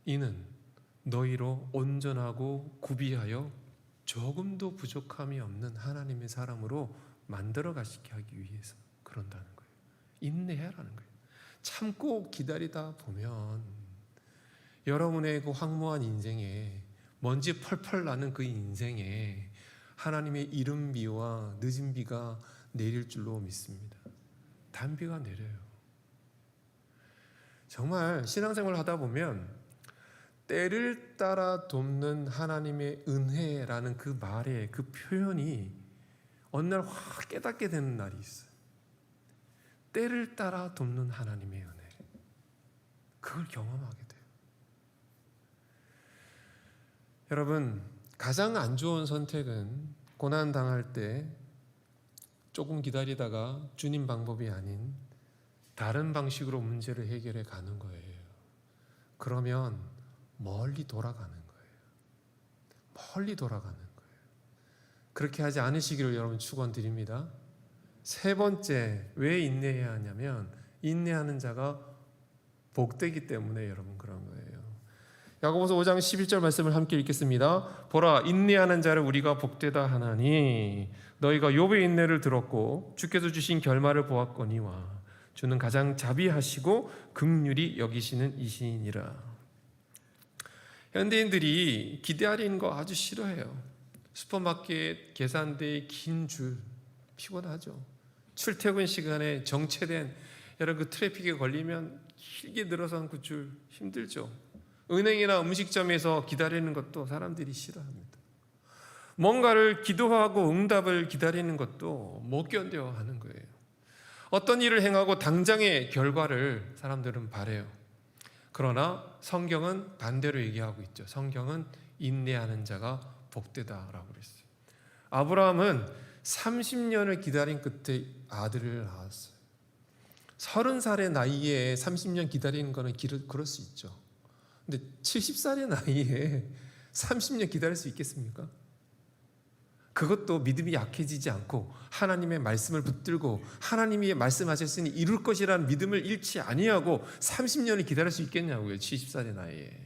이는 너희로 온전하고 구비하여 조금도 부족함이 없는 하나님의 사람으로 만들어 가시게 하기 위해서 그런다는 거예요. 인내해라는 거예요. 참고 기다리다 보면 여러분의 그 황무한 인생에 먼지 펄펄 나는 그 인생에 하나님의 이른 비와 늦은 비가 내릴 줄로 믿습니다. 단비가 내려요. 정말 신앙생활 하다 보면 때를 따라 돕는 하나님의 은혜라는 그 말의 그 표현이 어느 날 확 깨닫게 되는 날이 있어요. 때를 따라 돕는 하나님의 은혜. 그걸 경험하게 돼요. 여러분, 가장 안 좋은 선택은 고난 당할 때 조금 기다리다가 주님 방법이 아닌 다른 방식으로 문제를 해결해 가는 거예요. 그러면 멀리 돌아가는 거예요. 멀리 돌아가는 거예요. 그렇게 하지 않으시기를 여러분 축원드립니다. 세 번째, 왜 인내해야 하냐면 인내하는 자가 복되기 때문에 여러분 그런 거예요. 야고보서 5장 11절 말씀을 함께 읽겠습니다. 보라, 인내하는 자를 우리가 복되다 하나니 너희가 욥의 인내를 들었고 주께서 주신 결말을 보았거니와 주는 가장 자비하시고 긍휼히 여기시는 이시니라. 현대인들이 기다리는 거 아주 싫어해요. 슈퍼마켓 계산대의 긴 줄 피곤하죠. 출퇴근 시간에 정체된 여러분 그 트래픽에 걸리면 길게 늘어선 그 줄 힘들죠. 은행이나 음식점에서 기다리는 것도 사람들이 싫어합니다. 뭔가를 기도하고 응답을 기다리는 것도 못 견뎌 하는 거예요. 어떤 일을 행하고 당장의 결과를 사람들은 바래요. 그러나 성경은 반대로 얘기하고 있죠. 성경은 인내하는 자가 복되다라고 그랬어요. 아브라함은 30년을 기다린 끝에 아들을 낳았어요. 30살의 나이에 30년 기다리는 거는 그럴 수 있죠. 근데 70살의 나이에 30년 기다릴 수 있겠습니까? 그것도 믿음이 약해지지 않고 하나님의 말씀을 붙들고 하나님이 말씀하셨으니 이룰 것이라는 믿음을 잃지 아니하고 30년을 기다릴 수 있겠냐고요. 70살의 나이에.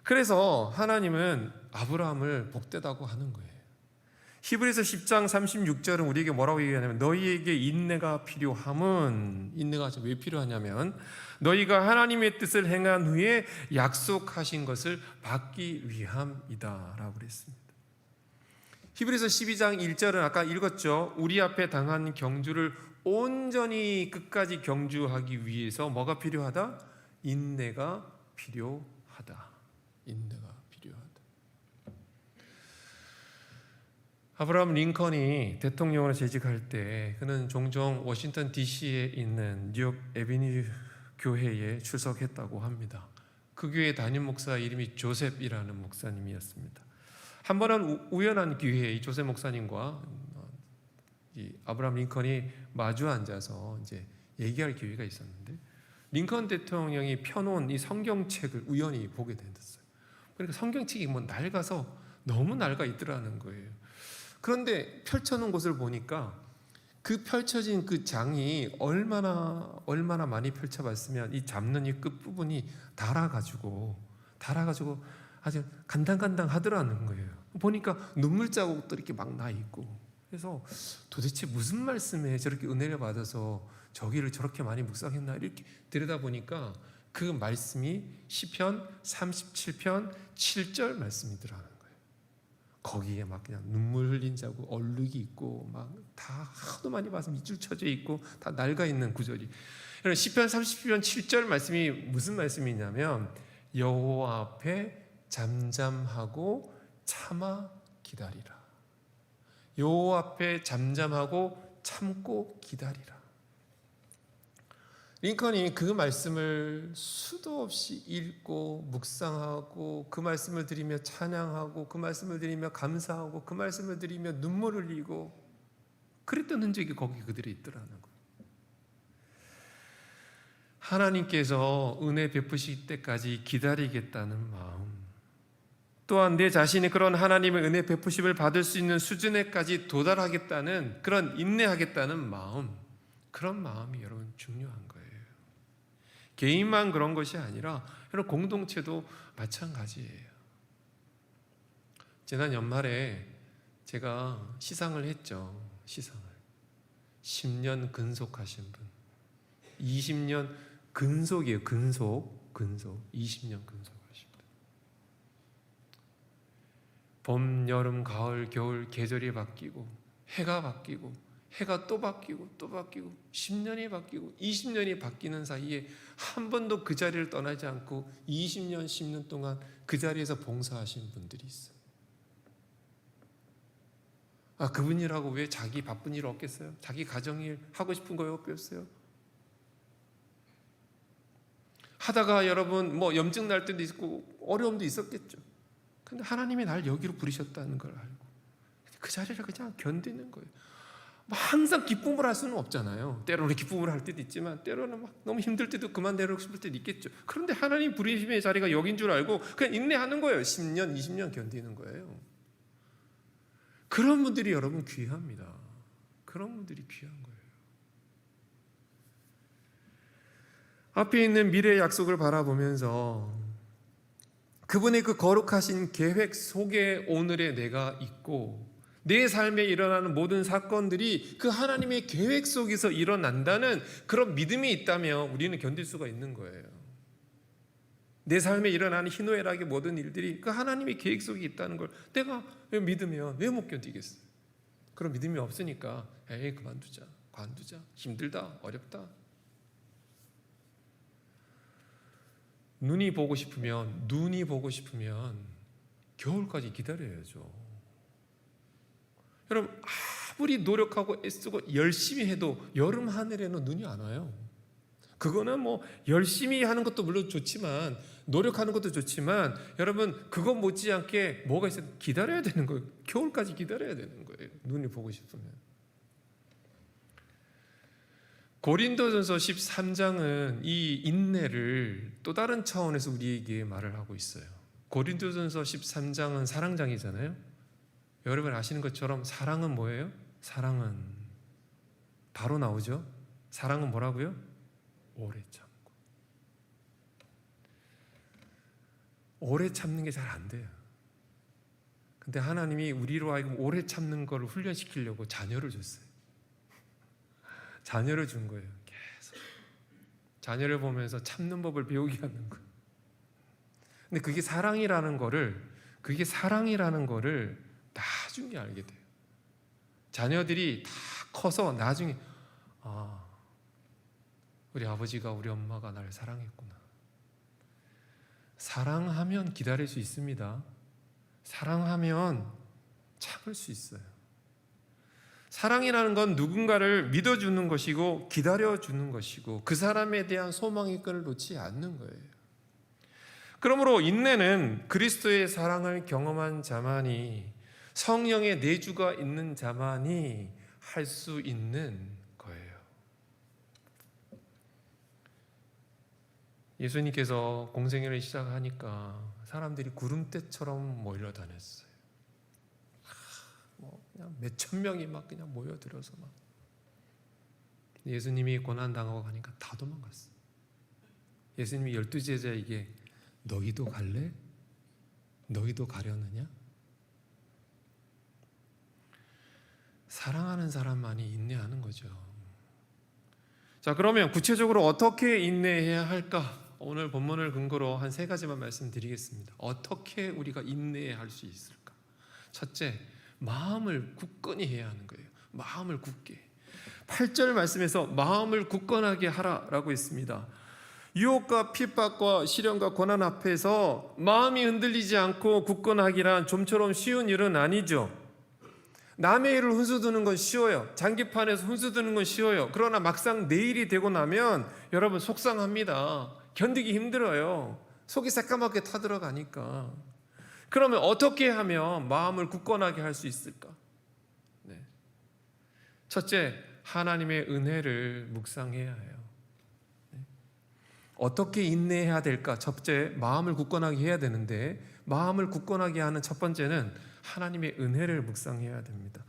그래서 하나님은 아브라함을 복되다고 하는 거예요. 히브리서 10장 36절은 우리에게 뭐라고 얘기하냐면 너희에게 인내가 필요함은, 인내가 왜 필요하냐면 너희가 하나님의 뜻을 행한 후에 약속하신 것을 받기 위함이다 라고 그랬습니다. 히브리서 12장 1절은 아까 읽었죠. 우리 앞에 당한 경주를 온전히 끝까지 경주하기 위해서 뭐가 필요하다? 인내가 필요하다. 인내가 필요하다. 아브라함 링컨이 대통령으로 재직할 때 그는 종종 워싱턴 DC에 있는 뉴욕 에비뉴 교회에 출석했다고 합니다. 그 교회 담임 목사 이름이 조셉이라는 목사님이었습니다. 한 번은 우연한 기회에 이 조셉 목사님과 이 아브라함 링컨이 마주 앉아서 이제 얘기할 기회가 있었는데 링컨 대통령이 펴놓은 이 성경책을 우연히 보게 됐어요. 그러니까 성경책이 뭐 낡아서 너무 낡아 있더라는 거예요. 그런데 펼쳐놓은 것을 보니까 그 펼쳐진 그 장이 얼마나 많이 펼쳐봤으면 이 잡는 이 끝부분이 닳아가지고 아주 간당간당 하더라는 거예요. 보니까 눈물 자국도 이렇게 막 나 있고, 그래서 도대체 무슨 말씀에 저렇게 은혜를 받아서 저기를 저렇게 많이 묵상했나 이렇게 들여다보니까 그 말씀이 시편 37편 7절 말씀이더라는 거예요. 거기에 막 그냥 눈물 흘린 자국, 얼룩이 있고 막 다 하도 많이 봐서 밑줄 쳐져 있고 다 낡아 있는 구절이. 시편 37편 7절 말씀이 무슨 말씀이냐면 여호와 앞에 잠잠하고 참아 기다리라. 여호와 앞에 잠잠하고 참고 기다리라. 링컨이 그 말씀을 수도 없이 읽고 묵상하고 그 말씀을 드리며 찬양하고 그 말씀을 드리며 감사하고 그 말씀을 드리며 눈물 흘리고 그랬던 흔적이 거기 그들이 있더라는 거예요. 하나님께서 은혜 베푸실 때까지 기다리겠다는 마음, 또한 내 자신이 그런 하나님의 은혜 베푸심을 받을 수 있는 수준에까지 도달하겠다는 그런 인내하겠다는 마음, 그런 마음이 여러분 중요한 거예요. 개인만 그런 것이 아니라 여러분 공동체도 마찬가지예요. 지난 연말에 제가 시상을 했죠. 시상을 10년 근속하신 분, 20년 근속이에요. 근속 20년 근속하신 분. 봄, 여름, 가을, 겨울 계절이 바뀌고 해가 바뀌고 해가 또 바뀌고 또 바뀌고 10년이 바뀌고 20년이 바뀌는 사이에 한 번도 그 자리를 떠나지 않고 20년, 10년 동안 그 자리에서 봉사하신 분들이 있어요. 그분이라고 왜 자기 바쁜 일 없겠어요? 자기 가정일 하고 싶은 거 없겠어요? 하다가 여러분 뭐 염증 날 때도 있고 어려움도 있었겠죠. 근데 하나님이 날 여기로 부르셨다는 걸 알고 그 자리를 그냥 견디는 거예요. 항상 기쁨을 할 수는 없잖아요. 때로는 기쁨을 할 때도 있지만 때로는 막 너무 힘들 때도 그만 내려오고 싶을 때도 있겠죠. 그런데 하나님 부르심의 자리가 여긴 줄 알고 그냥 인내하는 거예요. 10년, 20년 견디는 거예요. 그런 분들이 여러분 귀합니다. 그런 분들이 귀한 거예요. 앞에 있는 미래의 약속을 바라보면서 그분의 그 거룩하신 계획 속에 오늘의 내가 있고 내 삶에 일어나는 모든 사건들이 그 하나님의 계획 속에서 일어난다는 그런 믿음이 있다면 우리는 견딜 수가 있는 거예요. 내 삶에 일어나는 희노애락의 모든 일들이 그 하나님의 계획 속에 있다는 걸 내가 믿으면 왜 못 견디겠어요? 그런 믿음이 없으니까 에이 그만두자, 관두자, 힘들다, 어렵다. 눈이 보고 싶으면 겨울까지 기다려야죠. 여러분 아무리 노력하고 애쓰고 열심히 해도 여름 하늘에는 눈이 안 와요. 그거는 뭐 열심히 하는 것도 물론 좋지만 노력하는 것도 좋지만 여러분 그거 못지않게 뭐가 있어요? 기다려야 되는 거예요. 겨울까지 기다려야 되는 거예요. 눈이 보고 싶으면. 고린도전서 13장은 이 인내를 또 다른 차원에서 우리에게 말을 하고 있어요. 고린도전서 13장은 사랑장이잖아요. 여러분 아시는 것처럼 사랑은 뭐예요? 사랑은 바로 나오죠. 사랑은 뭐라고요? 오래 참고. 오래 참는 게 잘 안 돼요. 근데 하나님이 우리로 하여금 오래 참는 걸 훈련시키려고 자녀를 줬어요. 자녀를 준 거예요. 계속 자녀를 보면서 참는 법을 배우게 하는 거예요. 근데 그게 사랑이라는 거를 나중에 알게 돼요. 자녀들이 다 커서 나중에 우리 아버지가 우리 엄마가 나를 사랑했구나. 사랑하면 기다릴 수 있습니다. 사랑하면 참을 수 있어요. 사랑이라는 건 누군가를 믿어주는 것이고 기다려주는 것이고 그 사람에 대한 소망의 끈을 놓지 않는 거예요. 그러므로 인내는 그리스도의 사랑을 경험한 자만이 성령의 내주가 있는 자만이 할 수 있는 거예요. 예수님께서 공생애를 시작하니까 사람들이 구름대처럼 몰려다녔어요. 그냥 몇천 명이 막 그냥 모여들어서 막 예수님이 고난당하고 가니까 다 도망갔어요. 예수님이 12제자에게 너희도 갈래? 너희도 가려느냐? 사랑하는 사람만이 인내하는 거죠. 자, 그러면 구체적으로 어떻게 인내해야 할까? 오늘 본문을 근거로 한 3가지만 말씀드리겠습니다. 어떻게 우리가 인내할 수 있을까? 첫째, 마음을 굳건히 해야 하는 거예요. 마음을 굳게. 8절 말씀에서 마음을 굳건하게 하라라고 했습니다. 유혹과 핍박과 시련과 고난 앞에서 마음이 흔들리지 않고 굳건하기란 좀처럼 쉬운 일은 아니죠. 남의 일을 훈수두는 건 쉬워요. 장기판에서 훈수두는 건 쉬워요. 그러나 막상 내일이 되고 나면 여러분 속상합니다. 견디기 힘들어요. 속이 새까맣게 타들어가니까. 그러면 어떻게 하면 마음을 굳건하게 할 수 있을까? 네. 첫째, 하나님의 은혜를 묵상해야 해요. 네. 어떻게 인내해야 될까? 첫째, 마음을 굳건하게 해야 되는데 마음을 굳건하게 하는 첫 번째는 하나님의 은혜를 묵상해야 됩니다.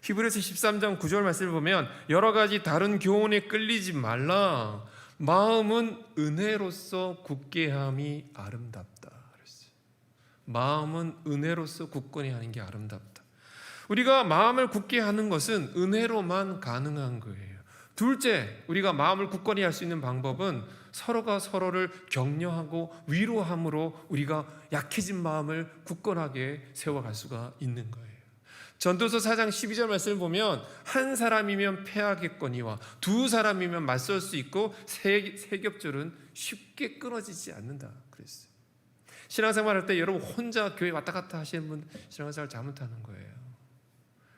히브리서 13장 9절 말씀을 보면 여러 가지 다른 교훈에 끌리지 말라. 마음은 은혜로서 굳게 함이 아름답다. 마음은 은혜로서 굳건히 하는 게 아름답다. 우리가 마음을 굳게 하는 것은 은혜로만 가능한 거예요. 둘째, 우리가 마음을 굳건히 할 수 있는 방법은 서로가 서로를 격려하고 위로함으로 우리가 약해진 마음을 굳건하게 세워갈 수가 있는 거예요. 전도서 4장 12절 말씀을 보면 한 사람이면 패하겠거니와 두 사람이면 맞설 수 있고 세 겹줄은 쉽게 끊어지지 않는다 그랬어요. 신앙생활 할 때 여러분 혼자 교회 왔다 갔다 하시는 분 신앙생활 잘못하는 거예요.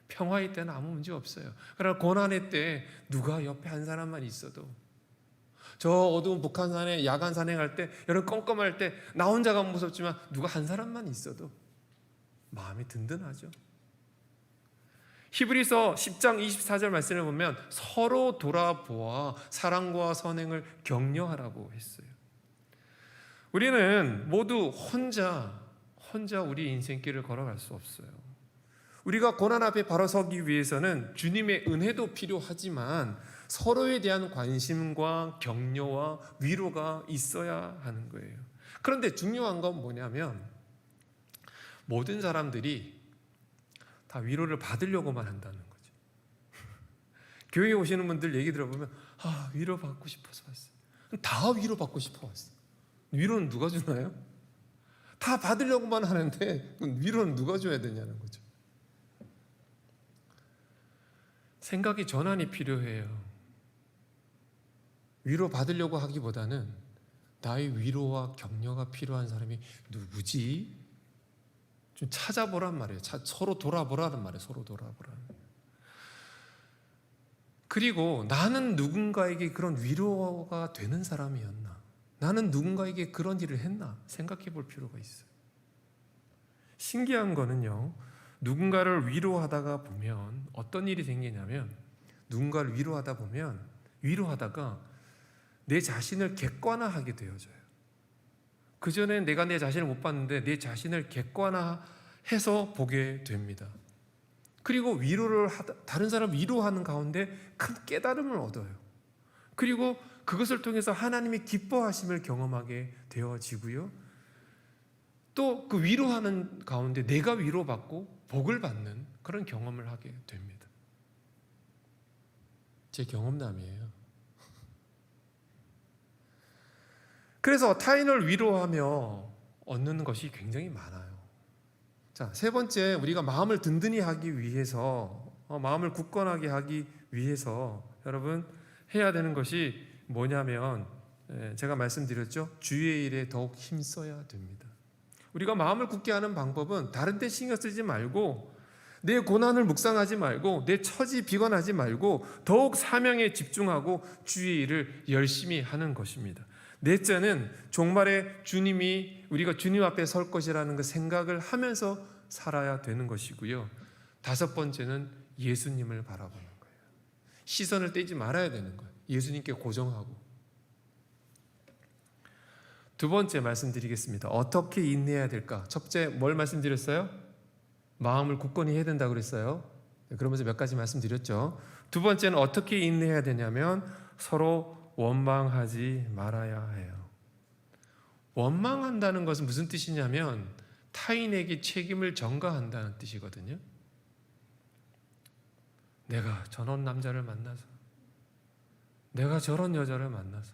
평화의 때는 아무 문제 없어요. 그러나 고난의 때 누가 옆에 한 사람만 있어도 저 어두운 북한산에 야간 산행할 때 여러분 껌껌할 때 나 혼자가 무섭지만 누가 한 사람만 있어도 마음이 든든하죠. 히브리서 10장 24절 말씀을 보면 서로 돌아보아 사랑과 선행을 격려하라고 했어요. 우리는 모두 혼자 우리 인생길을 걸어갈 수 없어요. 우리가 고난 앞에 바로 서기 위해서는 주님의 은혜도 필요하지만 서로에 대한 관심과 격려와 위로가 있어야 하는 거예요. 그런데 중요한 건 뭐냐면 모든 사람들이 다 위로를 받으려고만 한다는 거죠. 교회에 오시는 분들 얘기 들어보면 위로 받고 싶어서 왔어요. 다 위로 받고 싶어 왔어요. 위로는 누가 주나요? 다 받으려고만 하는데 위로는 누가 줘야 되냐는 거죠. 생각의 전환이 필요해요. 위로 받으려고 하기보다는 나의 위로와 격려가 필요한 사람이 누구지? 좀 찾아보란 말이에요. 서로 돌아보라는 말이에요. 서로 돌아보라는 말이에요. 그리고 나는 누군가에게 그런 위로가 되는 사람이었나? 나는 누군가에게 그런 일을 했나? 생각해 볼 필요가 있어요. 신기한 거는요, 누군가를 위로하다가 보면 어떤 일이 생기냐면, 누군가를 위로하다 보면 위로하다가 내 자신을 객관화하게 되어져요. 그전에 내가 내 자신을 못 봤는데 내 자신을 객관화해서 보게 됩니다. 그리고 다른 사람 위로하는 가운데 큰 깨달음을 얻어요. 그리고 그것을 통해서 하나님의 기뻐하심을 경험하게 되어지고요. 또 그 위로하는 가운데 내가 위로받고 복을 받는 그런 경험을 하게 됩니다. 제 경험담이에요. 그래서 타인을 위로하며 얻는 것이 굉장히 많아요. 자, 세 번째, 우리가 마음을 든든히 하기 위해서, 마음을 굳건하게 하기 위해서 여러분 해야 되는 것이 뭐냐면, 제가 말씀드렸죠. 주의 일에 더욱 힘써야 됩니다. 우리가 마음을 굳게 하는 방법은 다른 데 신경 쓰지 말고, 내 고난을 묵상하지 말고, 내 처지 비관하지 말고 더욱 사명에 집중하고 주의 일을 열심히 하는 것입니다. 넷째는 종말에 우리가 주님 앞에 설 것이라는 그 생각을 하면서 살아야 되는 것이고요. 다섯 번째는 예수님을 바라보는 거예요. 시선을 떼지 말아야 되는 거예요. 예수님께 고정하고. 두 번째 말씀드리겠습니다. 어떻게 인내해야 될까? 첫째 뭘 말씀드렸어요? 마음을 굳건히 해야 된다고 그랬어요. 그러면서 몇 가지 말씀드렸죠. 두 번째는 어떻게 인내해야 되냐면 서로 원망하지 말아야 해요. 원망한다는 것은 무슨 뜻이냐면 타인에게 책임을 전가한다는 뜻이거든요. 내가 저런 남자를 만나서, 내가 저런 여자를 만나서,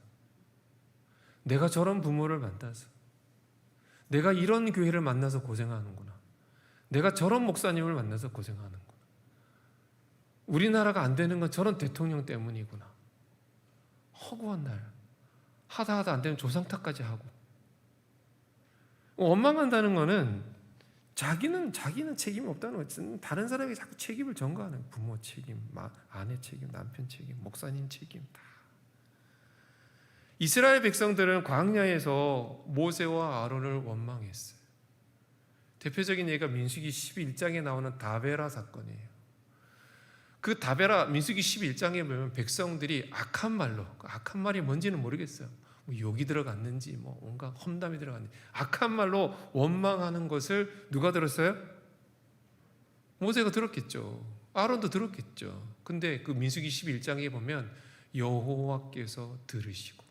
내가 저런 부모를 만나서, 내가 이런 교회를 만나서 고생하는구나, 내가 저런 목사님을 만나서 고생하는구나, 우리나라가 안 되는 건 저런 대통령 때문이구나, 허구한 날 하다 안 되면 조상 탓까지 하고. 원망한다는 거는 자기는 책임이 없다는 거지. 다른 사람에게 자꾸 책임을 전가하는, 부모 책임, 아내 책임, 남편 책임, 목사님 책임 다. 이스라엘 백성들은 광야에서 모세와 아론을 원망했어요. 대표적인 예가 민수기 11장에 나오는 다베라 사건이에요. 그 다베라 민수기 11장에 보면 백성들이 악한 말로, 악한 말이 뭔지는 모르겠어요. 욕이 들어갔는지 온갖 험담이 들어갔는지 악한 말로 원망하는 것을 누가 들었어요? 모세가 들었겠죠. 아론도 들었겠죠. 근데 그 민수기 11장에 보면 여호와께서 들으시고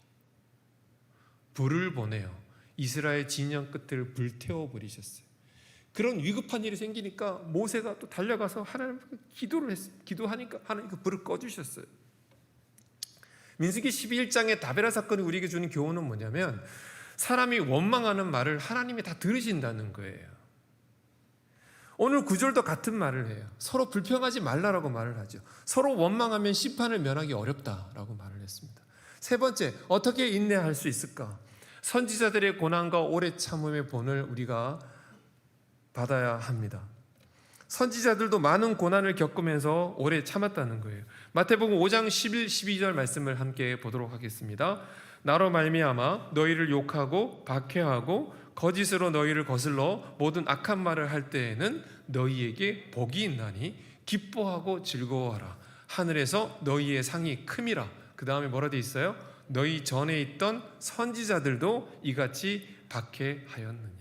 불을 보내어 이스라엘 진영 끝을 불태워 버리셨어요. 그런 위급한 일이 생기니까 모세가 또 달려가서 하나님께 기도하니까 하나님 그 불을 꺼주셨어요. 민수기 12장의 다베라 사건이 우리에게 주는 교훈은 뭐냐면 사람이 원망하는 말을 하나님이 다 들으신다는 거예요. 오늘 구절도 같은 말을 해요. 서로 불평하지 말라라고 말을 하죠. 서로 원망하면 심판을 면하기 어렵다라고 말을 했습니다. 세 번째, 어떻게 인내할 수 있을까? 선지자들의 고난과 오래 참음의 본을 우리가 받아야 합니다. 선지자들도 많은 고난을 겪으면서 오래 참았다는 거예요. 마태복음 5장 11, 12절 말씀을 함께 보도록 하겠습니다. 나로 말미암아 너희를 욕하고 박해하고 거짓으로 너희를 거슬러 모든 악한 말을 할 때에는 너희에게 복이 있나니 기뻐하고 즐거워하라. 하늘에서 너희의 상이 큼이라. 그 다음에 뭐라 돼 있어요? 너희 전에 있던 선지자들도 이같이 박해하였느니라.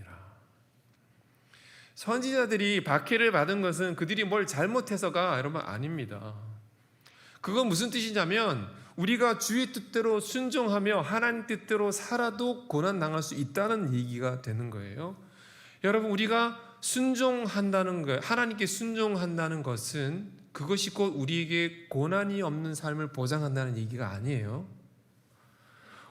선지자들이 박해를 받은 것은 그들이 뭘 잘못해서가 여러분 아닙니다. 그건 무슨 뜻이냐면 우리가 주의 뜻대로 순종하며 하나님 뜻대로 살아도 고난 당할 수 있다는 얘기가 되는 거예요. 여러분, 우리가 순종한다는 것, 하나님께 순종한다는 것은 그것이 곧 우리에게 고난이 없는 삶을 보장한다는 얘기가 아니에요.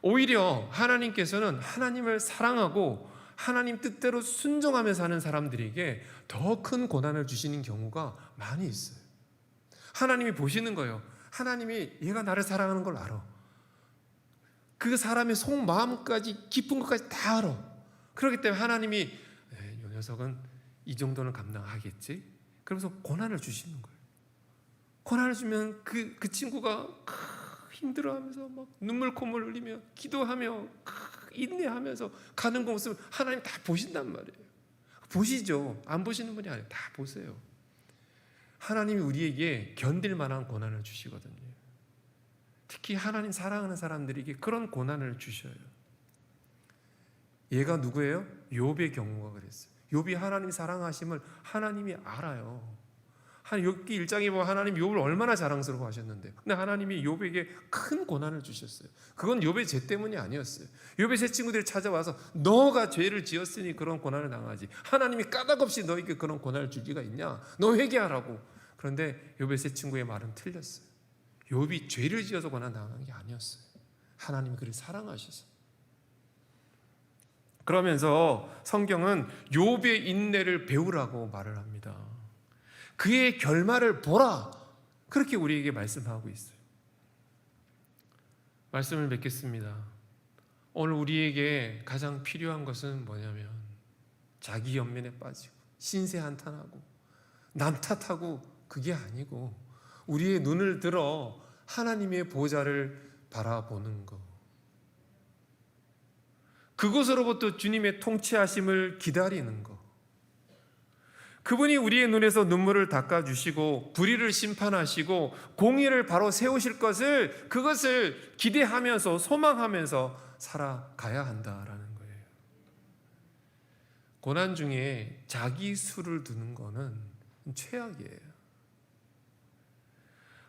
오히려 하나님께서는 하나님을 사랑하고 하나님 뜻대로 순종하며 사는 사람들에게 더 큰 고난을 주시는 경우가 많이 있어요. 하나님이 보시는 거예요. 하나님이 얘가 나를 사랑하는 걸 알아. 그 사람의 속마음까지 깊은 것까지 다 알아. 그렇기 때문에 하나님이 이 녀석은 이 정도는 감당하겠지. 그러면서 고난을 주시는 거예요. 고난을 주면 그 친구가 힘들어하면서 막 눈물 콧물 흘리며 기도하며 인내하면서 가는 거 모습을 하나님 다 보신단 말이에요. 보시죠. 안 보시는 분이 아니에요. 다 보세요. 하나님이 우리에게 견딜 만한 고난을 주시거든요. 특히 하나님 사랑하는 사람들에게 그런 고난을 주셔요. 얘가 누구예요? 욥의 경우가 그랬어요. 욥이 하나님 사랑하심을 하나님이 알아요. 욥기 1장에 보면 하나님 욥을 얼마나 자랑스러워 하셨는데, 근데 하나님이 욥에게 큰 고난을 주셨어요. 그건 욥의 죄 때문이 아니었어요. 욥의 세 친구들이 찾아와서 너가 죄를 지었으니 그런 고난을 당하지, 하나님이 까닭없이 너에게 그런 고난을 줄 리가 있냐, 너 회개하라고. 그런데 욥의 세 친구의 말은 틀렸어요. 욥이 죄를 지어서 고난 당한 게 아니었어요. 하나님이 그를 사랑하셔서. 그러면서 성경은 욥의 인내를 배우라고 말을 합니다. 그의 결말을 보라, 그렇게 우리에게 말씀하고 있어요. 말씀을 맺겠습니다. 오늘 우리에게 가장 필요한 것은 뭐냐면 자기 연민에 빠지고 신세 한탄하고 남 탓하고 그게 아니고 우리의 눈을 들어 하나님의 보좌를 바라보는 것, 그곳으로부터 주님의 통치하심을 기다리는 것, 그분이 우리의 눈에서 눈물을 닦아주시고 불의를 심판하시고 공의를 바로 세우실 것을, 그것을 기대하면서 소망하면서 살아가야 한다라는 거예요. 고난 중에 자기 수를 두는 거는 최악이에요.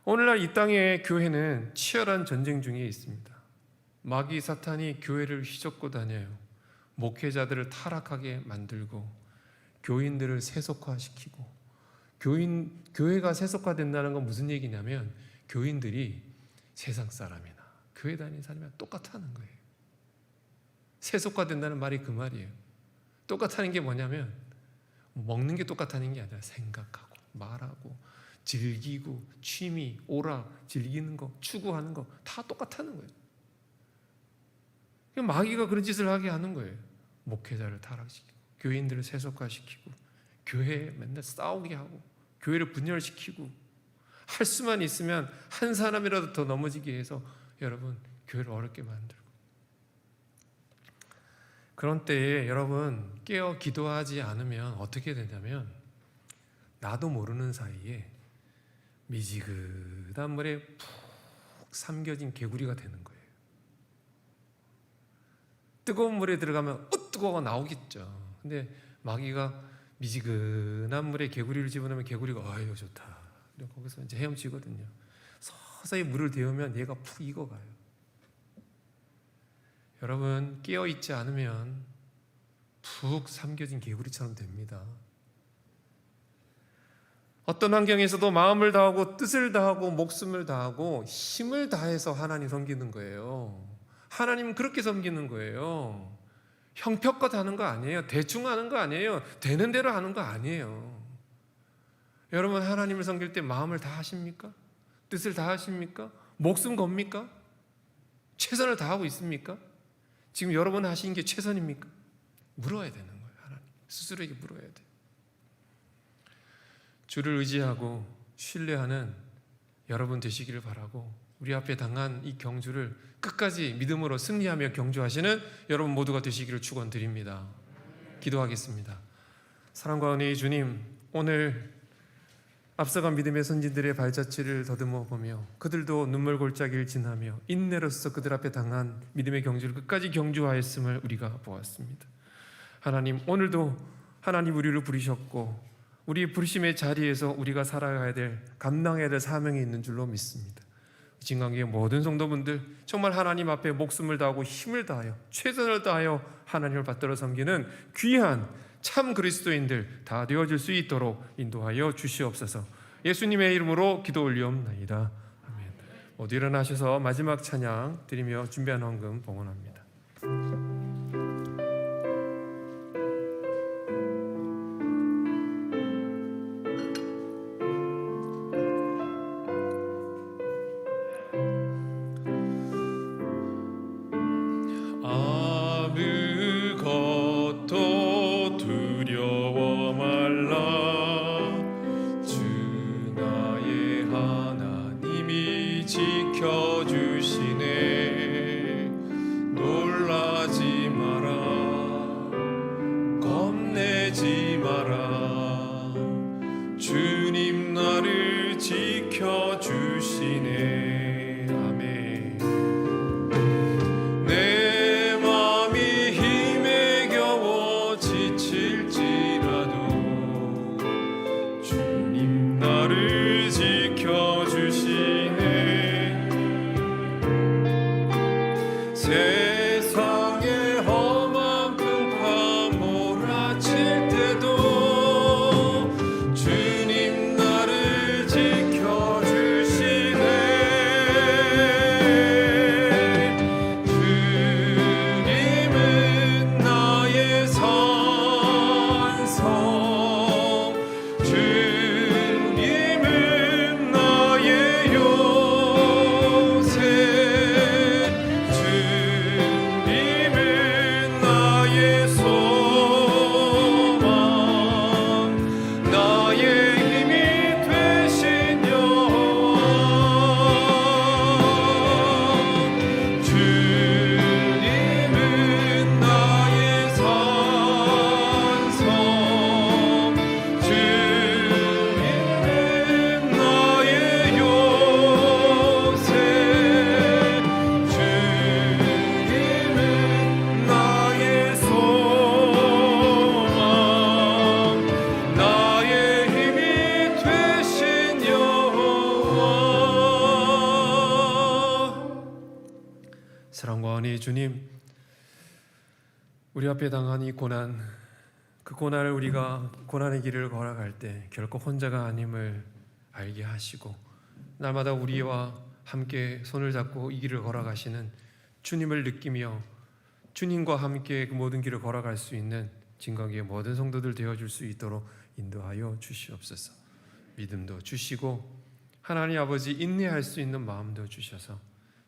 오늘날 이 땅의 교회는 치열한 전쟁 중에 있습니다. 마귀 사탄이 교회를 휘젓고 다녀요. 목회자들을 타락하게 만들고 교인들을 세속화시키고, 교회가 세속화된다는 건 무슨 얘기냐면 교인들이 세상 사람이나 교회 다니는 사람이랑 똑같다는 거예요. 세속화된다는 말이 그 말이에요. 똑같다는 게 뭐냐면 먹는 게 똑같다는 게 아니라 생각하고 말하고 즐기고 취미, 오락, 즐기는 거, 추구하는 거 다 똑같다는 거예요. 마귀가 그런 짓을 하게 하는 거예요. 목회자를 타락시키고 교인들을 세속화시키고 교회에 맨날 싸우게 하고 교회를 분열시키고, 할 수만 있으면 한 사람이라도 더 넘어지게 해서 여러분 교회를 어렵게 만들고, 그런 때에 여러분 깨어 기도하지 않으면 어떻게 되냐면 나도 모르는 사이에 미지근한 물에 푹 삼겨진 개구리가 되는 거예요. 뜨거운 물에 들어가면 뜨거워가 나오겠죠. 근데 마귀가 미지근한 물에 개구리를 집어넣으면 개구리가 아유 좋다, 거기서 이제 헤엄치거든요. 서서히 물을 데우면 얘가 푹 익어가요. 여러분 깨어있지 않으면 푹 삼겨진 개구리처럼 됩니다. 어떤 환경에서도 마음을 다하고 뜻을 다하고 목숨을 다하고 힘을 다해서 하나님 섬기는 거예요. 하나님은 그렇게 섬기는 거예요. 형편껏 하는 거 아니에요. 대충 하는 거 아니에요. 되는 대로 하는 거 아니에요. 여러분 하나님을 섬길 때 마음을 다 하십니까? 뜻을 다 하십니까? 목숨 겁니까? 최선을 다하고 있습니까? 지금 여러분 하시는 게 최선입니까? 물어야 되는 거예요. 하나님 스스로에게 물어야 돼요. 주를 의지하고 신뢰하는 여러분 되시기를 바라고, 우리 앞에 당한 이 경주를 끝까지 믿음으로 승리하며 경주하시는 여러분 모두가 되시기를 축원드립니다. 기도하겠습니다. 사랑과 은혜의 주님, 오늘 앞서간 믿음의 선진들의 발자취를 더듬어 보며 그들도 눈물 골짜기를 지나며 인내로서 그들 앞에 당한 믿음의 경주를 끝까지 경주하였음을 우리가 보았습니다. 하나님, 오늘도 하나님 우리를 부르셨고 우리 부르심의 자리에서 우리가 살아가야 될, 감당해야 될 사명이 있는 줄로 믿습니다. 진강교회 모든 성도분들 정말 하나님 앞에 목숨을 다하고 힘을 다하여 최선을 다하여 하나님을 받들어 섬기는 귀한 참 그리스도인들 다 되어질 수 있도록 인도하여 주시옵소서. 예수님의 이름으로 기도 올리옵나이다. 아멘. 모두 일어나셔서 마지막 찬양 드리며 준비한 헌금 봉헌합니다. 아무것도 두려워 말라. 주 나의 하나님이 지켜주시네. 놀라지 마라, 겁내지 마라. 주님 나를 지켜주시네. 아멘. 내 맘이 힘에 겨워 지칠지라도 주님 나를 지켜주시네. 세상의 험한 풍파 몰아칠 때도 주님 나를 지켜주시네. 주님은 나의 산성, 주님은 나의 요새, 주님은 나의 소망, 나의 힘이 되신 여호와. 주님은 나의 산성, 주님은 나의 요새, 주님은 나의 소망, 나의 힘이 되신 여호와. 사랑과 은혜의 주님, 우리 앞에 당한 이 고난, 그 고난을 우리가 고난의 길을 걸어갈 때 결코 혼자가 아님을 알게 하시고 날마다 우리와 함께 손을 잡고 이 길을 걸어가시는 주님을 느끼며 주님과 함께 그 모든 길을 걸어갈 수 있는 진강교회 모든 성도들 되어줄 수 있도록 인도하여 주시옵소서. 믿음도 주시고 하나님 아버지 인내할 수 있는 마음도 주셔서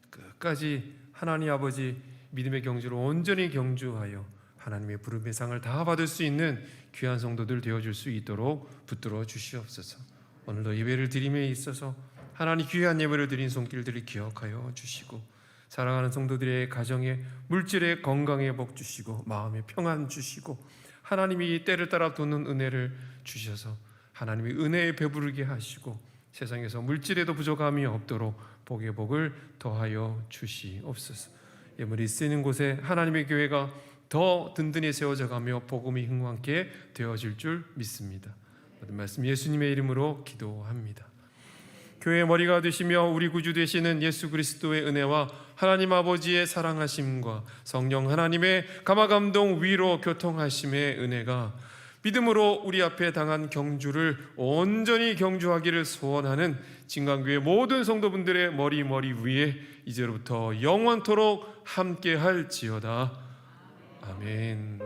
끝까지 하나님 아버지 믿음의 경주로 온전히 경주하여 하나님의 부름의 상을 다 받을 수 있는 귀한 성도들 되어줄 수 있도록 붙들어 주시옵소서. 오늘도 예배를 드림에 있어서 하나님 귀한 예배를 드린 손길들을 기억하여 주시고 사랑하는 성도들의 가정에 물질의 건강의 복 주시고 마음의 평안 주시고 하나님이 때를 따라 도는 은혜를 주셔서 하나님의 은혜에 배부르게 하시고 세상에서 물질에도 부족함이 없도록 복의 복을 더하여 주시옵소서. 예물이 쓰이는 곳에 하나님의 교회가 더 든든히 세워져 가며 복음이 흥왕케 되어질 줄 믿습니다. 모든 말씀 예수님의 이름으로 기도합니다. 교회의 머리가 되시며 우리 구주 되시는 예수 그리스도의 은혜와 하나님 아버지의 사랑하심과 성령 하나님의 감화감동 위로 교통하심의 은혜가 믿음으로 우리 앞에 당한 경주를 온전히 경주하기를 소원하는 진강교회 모든 성도분들의 머리 위에 이제로부터 영원토록 함께할지어다. 아멘.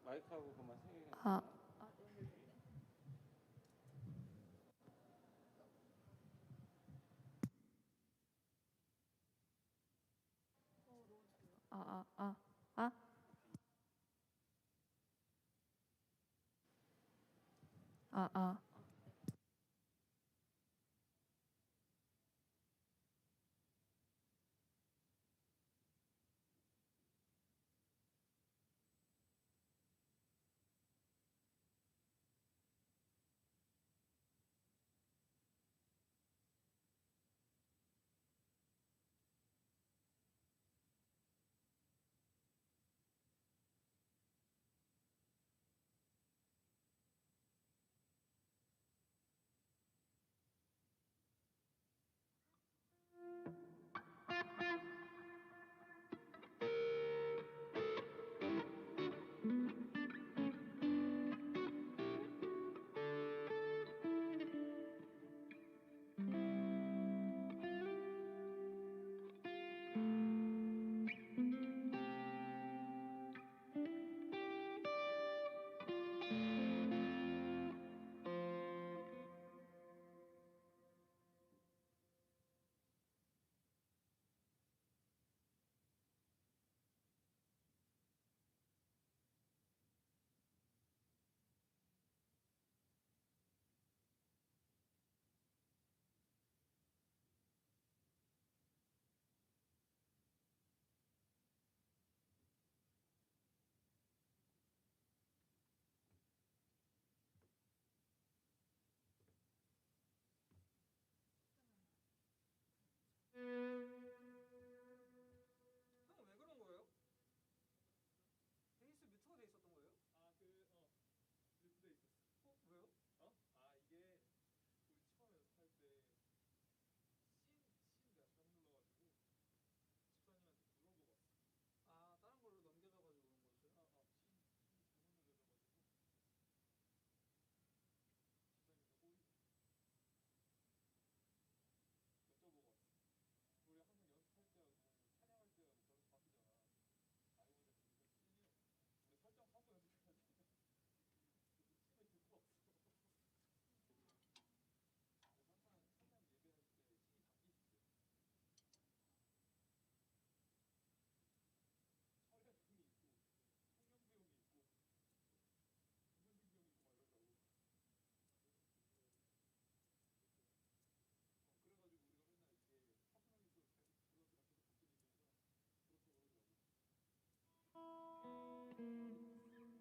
마이크하고 그만 세. 아, 아, 아, 아, 아, 아, 아.